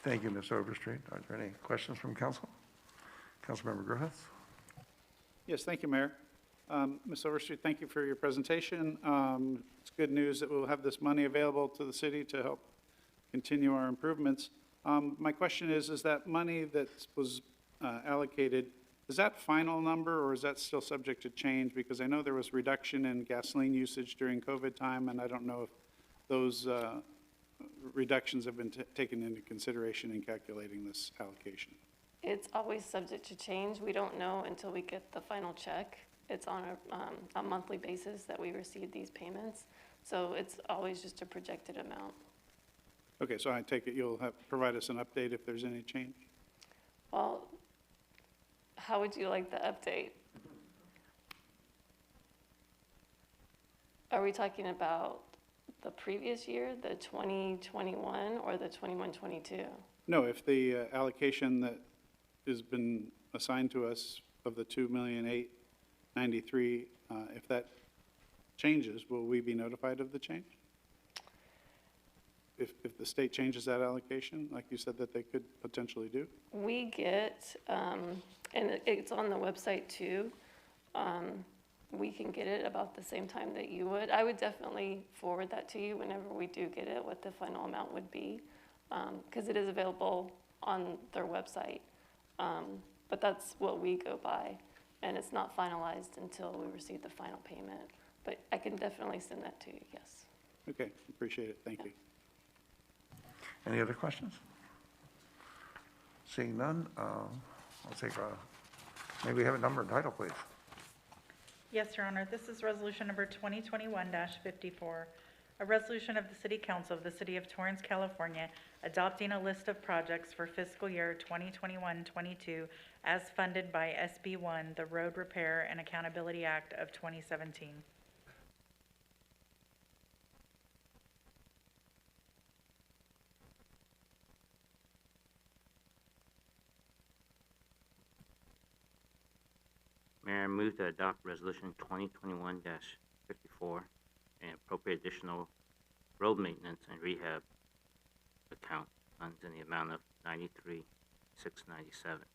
C: Thank you, Ms. Overstreet. Are there any questions from council? Councilmember Griffiths?
F: Yes, thank you, Mayor. Ms. Overstreet, thank you for your presentation. It's good news that we'll have this money available to the city to help continue our improvements. My question is that money that was allocated, is that final number, or is that still subject to change? Because I know there was reduction in gasoline usage during COVID time, and I don't know if those reductions have been taken into consideration in calculating this allocation.
L: It's always subject to change. We don't know until we get the final check. It's on a monthly basis that we receive these payments. So it's always just a projected amount.
F: Okay, so I take it you'll provide us an update if there's any change?
L: Well, how would you like the update? Are we talking about the previous year, the 2021, or the 21-22?
F: No, if the allocation that has been assigned to us of the $2,893,000, if that changes, will we be notified of the change? If the state changes that allocation, like you said that they could potentially do?
L: We get, and it's on the website too, we can get it about the same time that you would. I would definitely forward that to you whenever we do get it, what the final amount would be, because it is available on their website. But that's what we go by, and it's not finalized until we receive the final payment. But I can definitely send that to you, yes.
F: Okay, appreciate it. Thank you.
C: Any other questions? Seeing none, I'll take maybe we have a number and title, please.
D: Yes, Your Honor. This is resolution number 2021-54, a resolution of the City Council of the City of Torrance, California, adopting a list of projects for fiscal year 2021-22 as funded by SB 1, the Road Repair and Accountability Act of 2017.
B: Mayor, I move to adopt resolution 2021-54 and appropriate additional road maintenance and rehab account funds in the amount of $93,697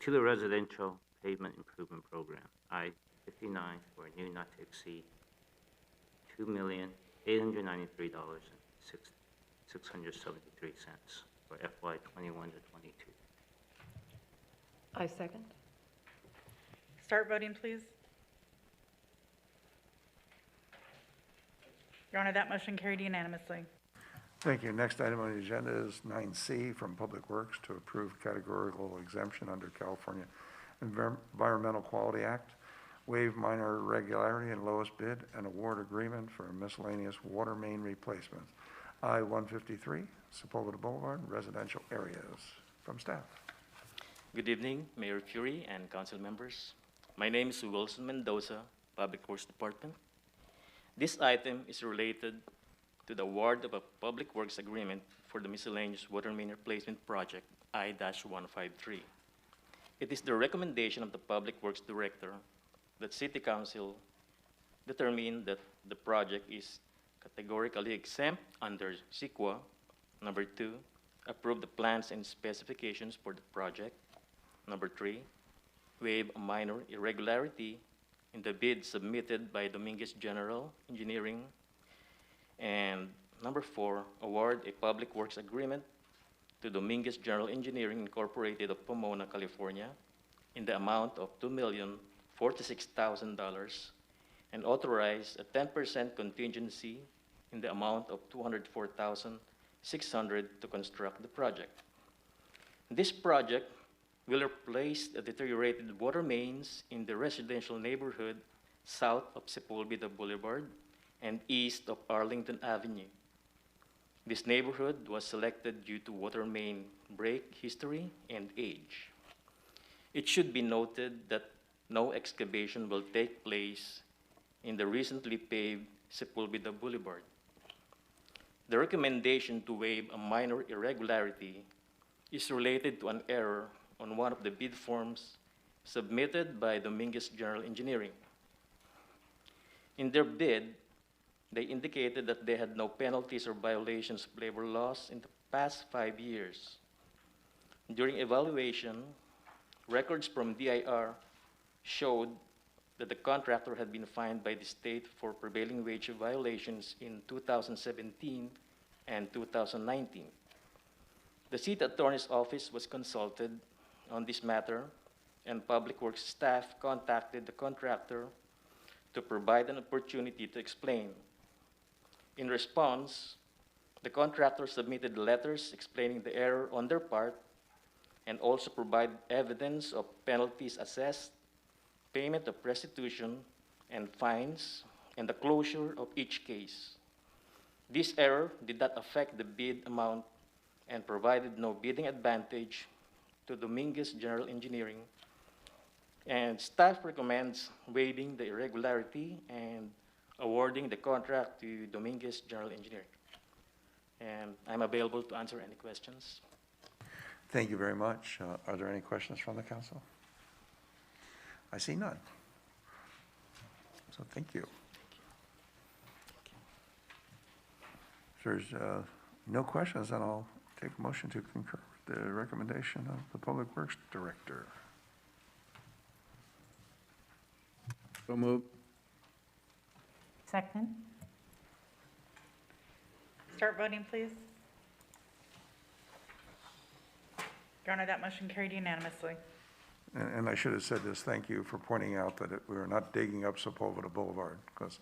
B: to the residential pavement improvement program, I-59, for a new not to exceed $2,893,673 for FY 21 to 22.
I: I second.
D: Start voting, please. Your Honor, that motion carried unanimously.
C: Thank you. Next item on the agenda is 9C from Public Works to approve categorical exemption under California Environmental Quality Act, waive minor irregularity and lowest bid, and award agreement for miscellaneous water main replacements. I-153, Sepulveda Boulevard, residential areas. From staff.
O: Good evening, Mayor Curie and council members. My name is Wilson Mendoza, Public Works Department. This item is related to the award of a Public Works agreement for the miscellaneous water main replacement project I-153. It is the recommendation of the Public Works Director that City Council determine that the project is categorically exempt under CEQA. Number 2, approve the plans and specifications for the project. Number 3, waive a minor irregularity in the bid submitted by Dominguez General Engineering. And number 4, award a Public Works agreement to Dominguez General Engineering Incorporated of Pomona, California, in the amount of $2,046,000 and authorize a 10% contingency in the amount of $204,600 to construct the project. This project will replace the deteriorated water mains in the residential neighborhood south of Sepulveda Boulevard and east of Arlington Avenue. This neighborhood was selected due to water main break history and age. It should be noted that no excavation will take place in the recently paved Sepulveda Boulevard. The recommendation to waive a minor irregularity is related to an error on one of the bid forms submitted by Dominguez General Engineering. In their bid, they indicated that they had no penalties or violations of labor laws in the past 5 years. During evaluation, records from DIR showed that the contractor had been fined by the state for prevailing wage violations in 2017 and 2019. The City Attorney's Office was consulted on this matter, and Public Works staff contacted the contractor to provide an opportunity to explain. In response, the contractor submitted letters explaining the error on their part and also provided evidence of penalties assessed, payment of restitution and fines, and the closure of each case. This error did not affect the bid amount and provided no bidding advantage to Dominguez General Engineering, and staff recommends waiving the irregularity and awarding the contract to Dominguez General Engineering. And I'm available to answer any questions.
C: Thank you very much. Are there any questions from the council? I see none. So thank you. If there's no questions, then I'll take a motion to concur with the recommendation of the Public Works Director.
F: So moved.
V: Second.
D: Start voting, please. Your Honor, that motion carried unanimously.
C: And I should have said this, thank you for pointing out that we are not digging up Sepulveda Boulevard, because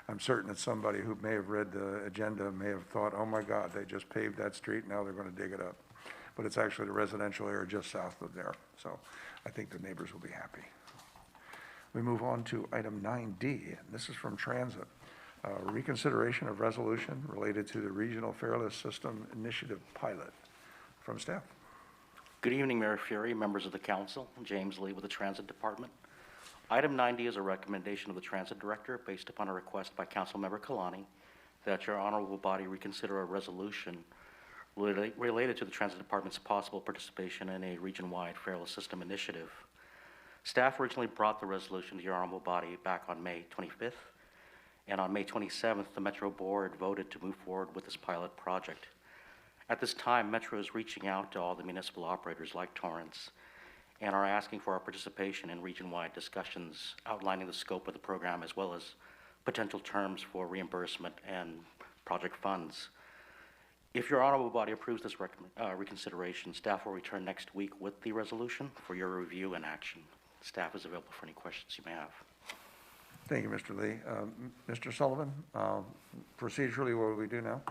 C: I'm certain that somebody who may have read the agenda may have thought, oh my God, they just paved that street, now they're going to dig it up. But it's actually the residential area just south of there, so I think the neighbors will be happy. We move on to item 9D, and this is from Transit. Reconsideration of resolution related to the Regional Fairless System Initiative Pilot. From staff.
K: Good evening, Mayor Fury, members of the council. James Lee with the Transit Department. Item 90 is a recommendation of the Transit Director based upon a request by Councilmember Kalani that your honorable body reconsider a resolution related to the Transit Department's possible participation in a region-wide fairless system initiative. Staff originally brought the resolution to your honorable body back on May 25th, and on May 27th, the Metro Board voted to move forward with this pilot project. At this time, Metro is reaching out to all the municipal operators like Torrance and are asking for our participation in region-wide discussions outlining the scope of the program as well as potential terms for reimbursement and project funds. If your honorable body approves this reconsideration, staff will return next week with the resolution for your review and action. Staff is available for any questions you may have.
C: Thank you, Mr. Lee. Mr. Sullivan, procedurally, what do we do now?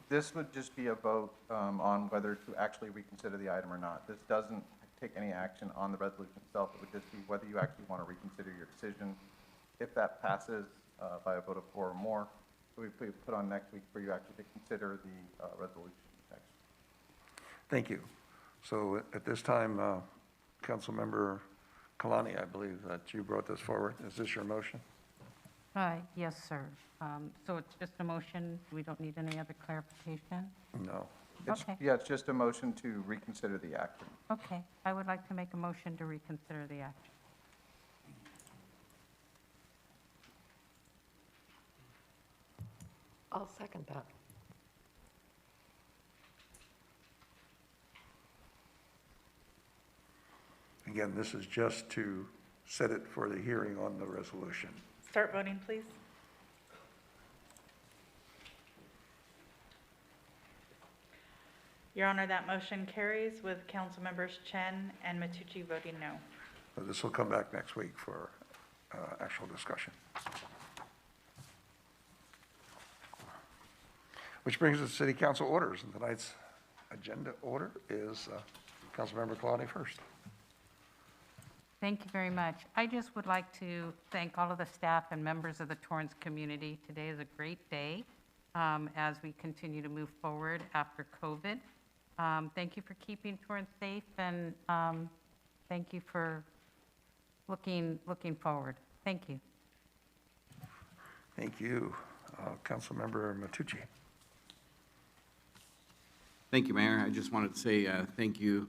S: This would just be a vote on whether to actually reconsider the item or not. This doesn't take any action on the resolution itself. It would just be whether you actually want to reconsider your decision. If that passes by a vote of 4 or more, we put on next week for you actually to consider the resolution text.
C: Thank you. So at this time, Councilmember Kalani, I believe that you brought this forward. Is this your motion?
T: Yes, sir. So it's just a motion. We don't need any other clarification?
C: No.
T: Okay.
S: Yeah, it's just a motion to reconsider the action.
T: Okay. I would like to make a motion to reconsider the action.
I: I'll second that.
C: Again, this is just to set it for the hearing on the resolution.
D: Start voting, please. Your Honor, that motion carries with Council Members Chen and Matucci voting no.
C: But this will come back next week for actual discussion. Which brings us to City Council orders, and tonight's agenda order is Councilmember Kalani first.
T: Thank you very much. I just would like to thank all of the staff and members of the Torrance community. Today is a great day as we continue to move forward after COVID. Thank you for keeping Torrance safe, and thank you for looking forward. Thank you.
C: Thank you. Councilmember Matucci.
X: Thank you, Mayor. I just wanted to say thank you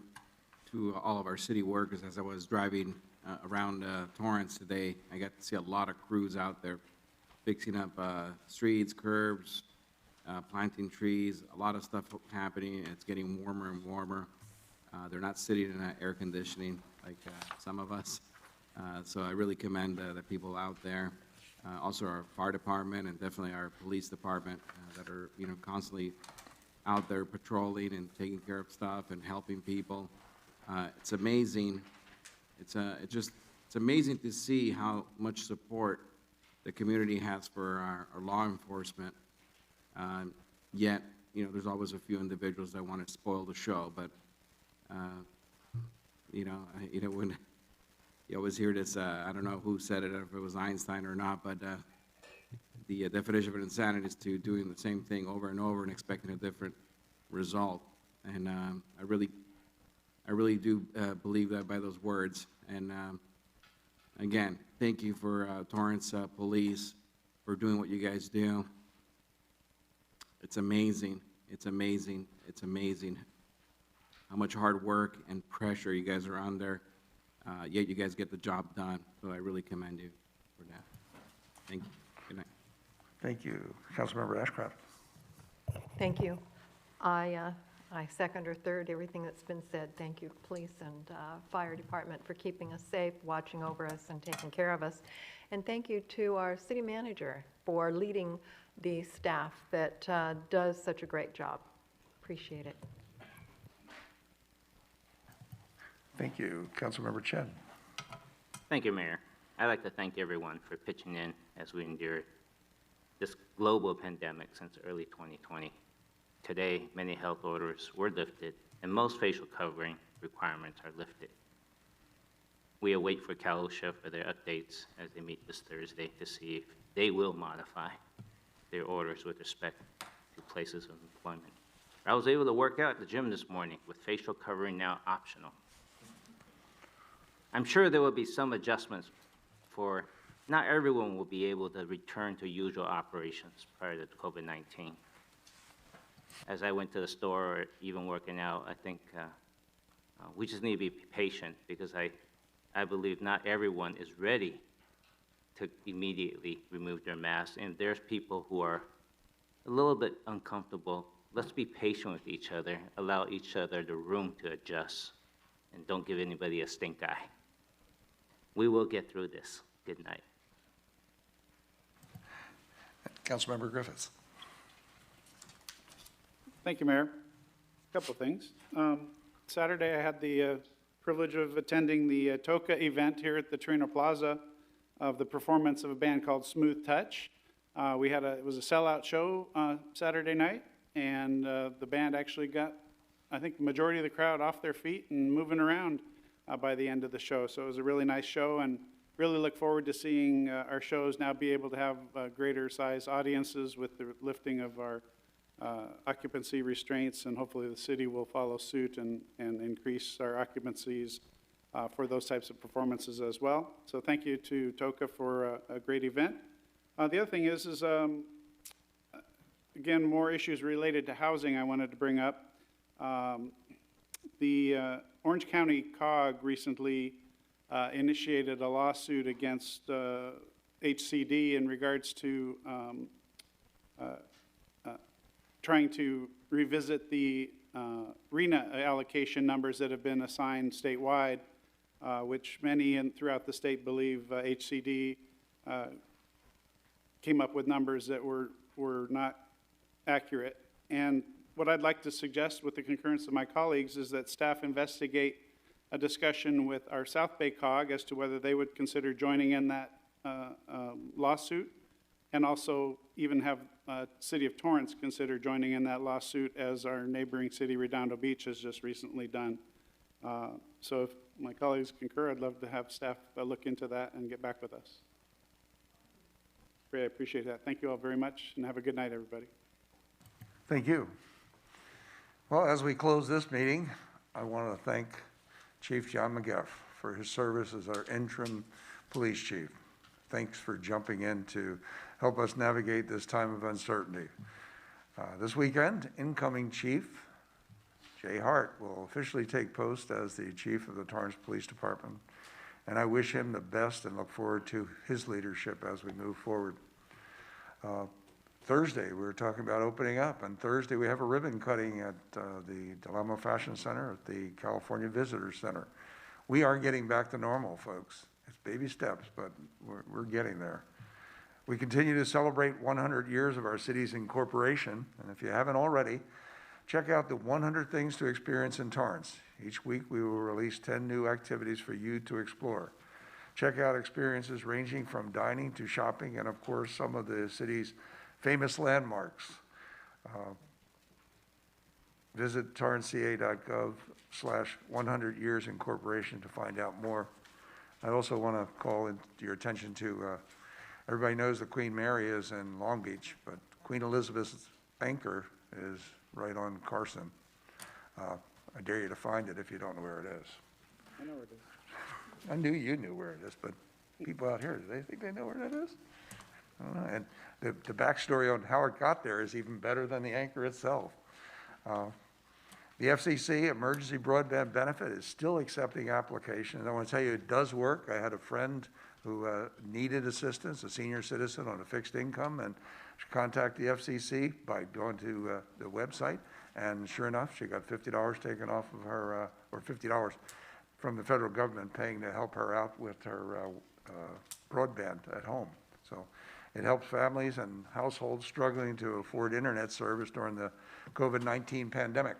X: to all of our city workers. As I was driving around Torrance today, I got to see a lot of crews out there fixing up streets, curbs, planting trees, a lot of stuff happening. It's getting warmer and warmer. They're not sitting in air conditioning like some of us. So I really commend the people out there. Also our fire department and definitely our police department that are, constantly out there patrolling and taking care of stuff and helping people. It's amazing. It's amazing to see how much support the community has for our law enforcement. Yet, there's always a few individuals that want to spoil the show. But, when you always hear this, I don't know who said it, if it was Einstein or not, but the definition of insanity is to doing the same thing over and over and expecting a different result. And I really do believe that by those words. And again, thank you for Torrance Police for doing what you guys do. It's amazing. It's amazing. It's amazing how much hard work and pressure you guys are under, yet you guys get the job done. So I really commend you for that. Thank you. Good night.
C: Thank you. Councilmember Ashcraft.
I: Thank you. I second or third everything that's been said. Thank you, police and fire department, for keeping us safe, watching over us, and taking care of us. And thank you to our city manager for leading the staff that does such a great job. Appreciate it.
C: Thank you. Councilmember Chen.
B: Thank you, Mayor. I'd like to thank everyone for pitching in as we endure this global pandemic since early 2020. Today, many health orders were lifted, and most facial covering requirements are lifted. We await for CalOSHA for their updates as they meet this Thursday to see if they will modify their orders with respect to places of employment. I was able to work out at the gym this morning with facial covering now optional. I'm sure there will be some adjustments for not everyone will be able to return to usual operations prior to COVID-19. As I went to the store or even working out, I think we just need to be patient because I believe not everyone is ready to immediately remove their mask. And if there's people who are a little bit uncomfortable, let's be patient with each other, allow each other the room to adjust, and don't give anybody a stink eye. We will get through this. Good night.
C: Councilmember Griffiths.
F: Thank you, Mayor. A couple of things. Saturday, I had the privilege of attending the TOCA event here at the Torino Plaza of the performance of a band called Smooth Touch. It was a sellout show Saturday night, and the band actually got, I think, the majority of the crowd off their feet and moving around by the end of the show. So it was a really nice show, and really look forward to seeing our shows now be able to have greater size audiences with the lifting of our occupancy restraints, and hopefully the city will follow suit and increase our occupancies for those types of performances as well. So thank you to TOCA for a great event. The other thing is again, more issues related to housing I wanted to bring up. The Orange County COG recently initiated a lawsuit against HCD in regards to trying to revisit the RENA allocation numbers that have been assigned statewide, which many throughout the state believe HCD came up with numbers that were not accurate. And what I'd like to suggest with the concurrence of my colleagues is that staff investigate a discussion with our South Bay COG as to whether they would consider joining in that lawsuit, and also even have City of Torrance consider joining in that lawsuit, as our neighboring city, Redondo Beach, has just recently done. So if my colleagues concur, I'd love to have staff look into that and get back with us. Great, I appreciate that. Thank you all very much, and have a good night, everybody.
C: Thank you. Well, as we close this meeting, I want to thank Chief John McGeough for his service as our interim police chief. Thanks for jumping in to help us navigate this time of uncertainty. This weekend, incoming Chief Jay Hart will officially take post as the chief of the Torrance Police Department, and I wish him the best and look forward to his leadership as we move forward. Thursday, we were talking about opening up, and Thursday we have a ribbon cutting at the Delamo Fashion Center at the California Visitor Center. We are getting back to normal, folks. It's baby steps, but we're getting there. We continue to celebrate 100 years of our city's incorporation, and if you haven't already, check out the 100 Things to Experience in Torrance. Each week we will release 10 new activities for you to explore. Check out experiences ranging from dining to shopping, and of course some of the city's famous landmarks. Visit torranceca.gov/100 Years Incorporation to find out more. I also want to call your attention to, everybody knows that Queen Mary is in Long Beach, but Queen Elizabeth's Anchor is right on Carson. I dare you to find it if you don't know where it is.
F: I know where it is.
C: I knew you knew where it is, but people out here, do they think they know where that is? I don't know. And the backstory on how it got there is even better than the anchor itself. The FCC emergency broadband benefit is still accepting applications. I want to tell you, it does work. I had a friend who needed assistance, a senior citizen on a fixed income, and she contacted the FCC by going to the website, and sure enough, she got $50 taken off of her, or $50 from the federal government paying to help her out with her broadband at home. So it helps families and households struggling to afford internet service during the COVID-19 pandemic.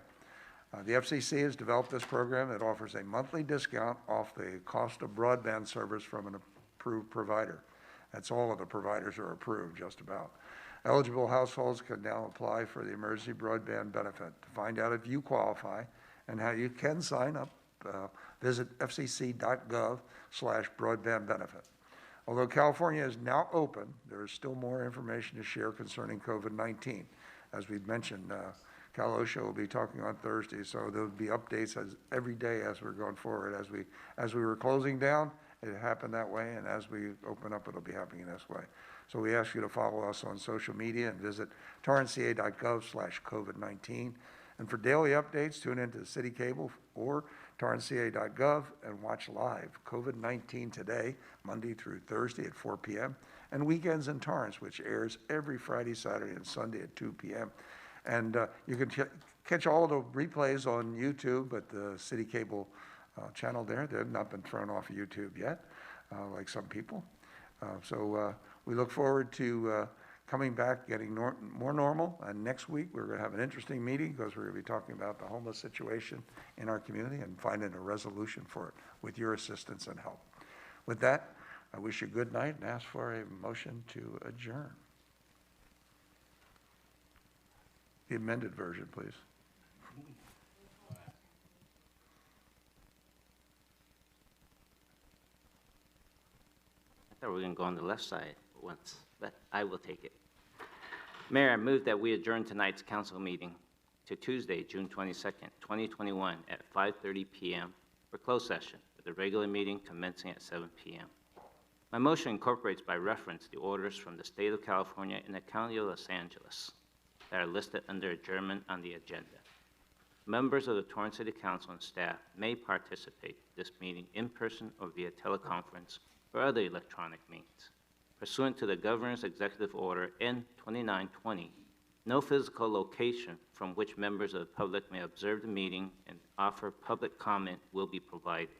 C: The FCC has developed this program that offers a monthly discount off the cost of broadband service from an approved provider. That's all of the providers are approved, just about. Eligible households can now apply for the emergency broadband benefit. To find out if you qualify and how you can sign up, visit fcc.gov/broadband benefit. Although California is now open, there is still more information to share concerning COVID-19. As we've mentioned, Cal OSHA will be talking on Thursday, so there'll be updates every day as we're going forward. As we were closing down, it happened that way, and as we open up, it'll be happening this way. So we ask you to follow us on social media and visit torranceca.gov/COVID-19. And for daily updates, tune into the City Cable or torranceca.gov and watch live COVID-19 Today, Monday through Thursday at 4 p.m., and Weekends in Torrance, which airs every Friday, Saturday, and Sunday at 2 p.m. And you can catch all of the replays on YouTube at the City Cable channel there. They've not been thrown off of YouTube yet, like some people. So we look forward to coming back, getting more normal. And next week, we're going to have an interesting meeting because we're going to be talking about the homeless situation in our community and finding a resolution for it with your assistance and help. With that, I wish you a good night and ask for a motion to adjourn. The amended version, please.
B: I thought we were going to go on the left side once, but I will take it. Mayor, I move that we adjourn tonight's council meeting to Tuesday, June 22nd, 2021 at 5:30 p.m. for closed session, with the regular meeting commencing at 7 p.m. My motion incorporates by reference the orders from the state of California and the county of Los Angeles that are listed under adjournment on the agenda. Members of the Torrance City Council and staff may participate in this meeting in person or via teleconference or other electronic means. Pursuant to the Governor's Executive Order N-2920, no physical location from which members of the public may observe the meeting and offer public comment will be provided.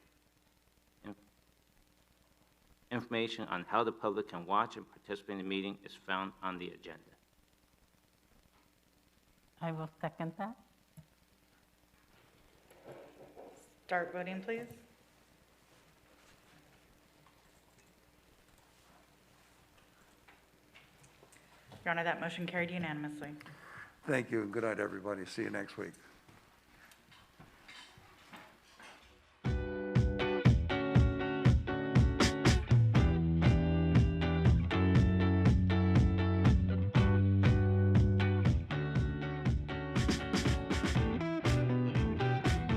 B: Information on how the public can watch and participate in the meeting is found on the agenda.
T: I will second that.
D: Start voting, please. Your Honor, that motion carried unanimously.
C: Thank you, and good night, everybody. See you next week.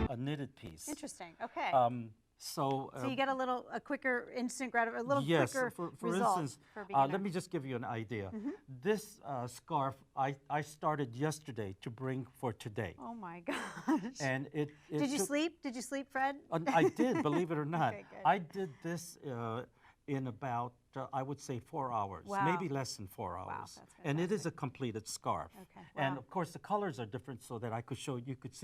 A: A knitted piece.
P: Interesting, okay.
A: So
P: you get a quicker instant gratification, a little
A: yes,
P: quicker
A: for
P: result
A: instance,
P: for a beginner.
A: let me just give you an idea. This scarf, I started yesterday to bring for today.
P: Oh my gosh.
A: And it
P: Did you sleep? Did you sleep, Fred?
A: I did, believe it or not.
P: Okay, good.
A: I did this in about, I would say 4 hours,
P: Wow.
A: maybe less than 4 hours.
P: Wow, that's
A: and it is a completed scarf.
P: Okay.
A: And
P: Wow.
A: of course the colors are different so that I could show, you could see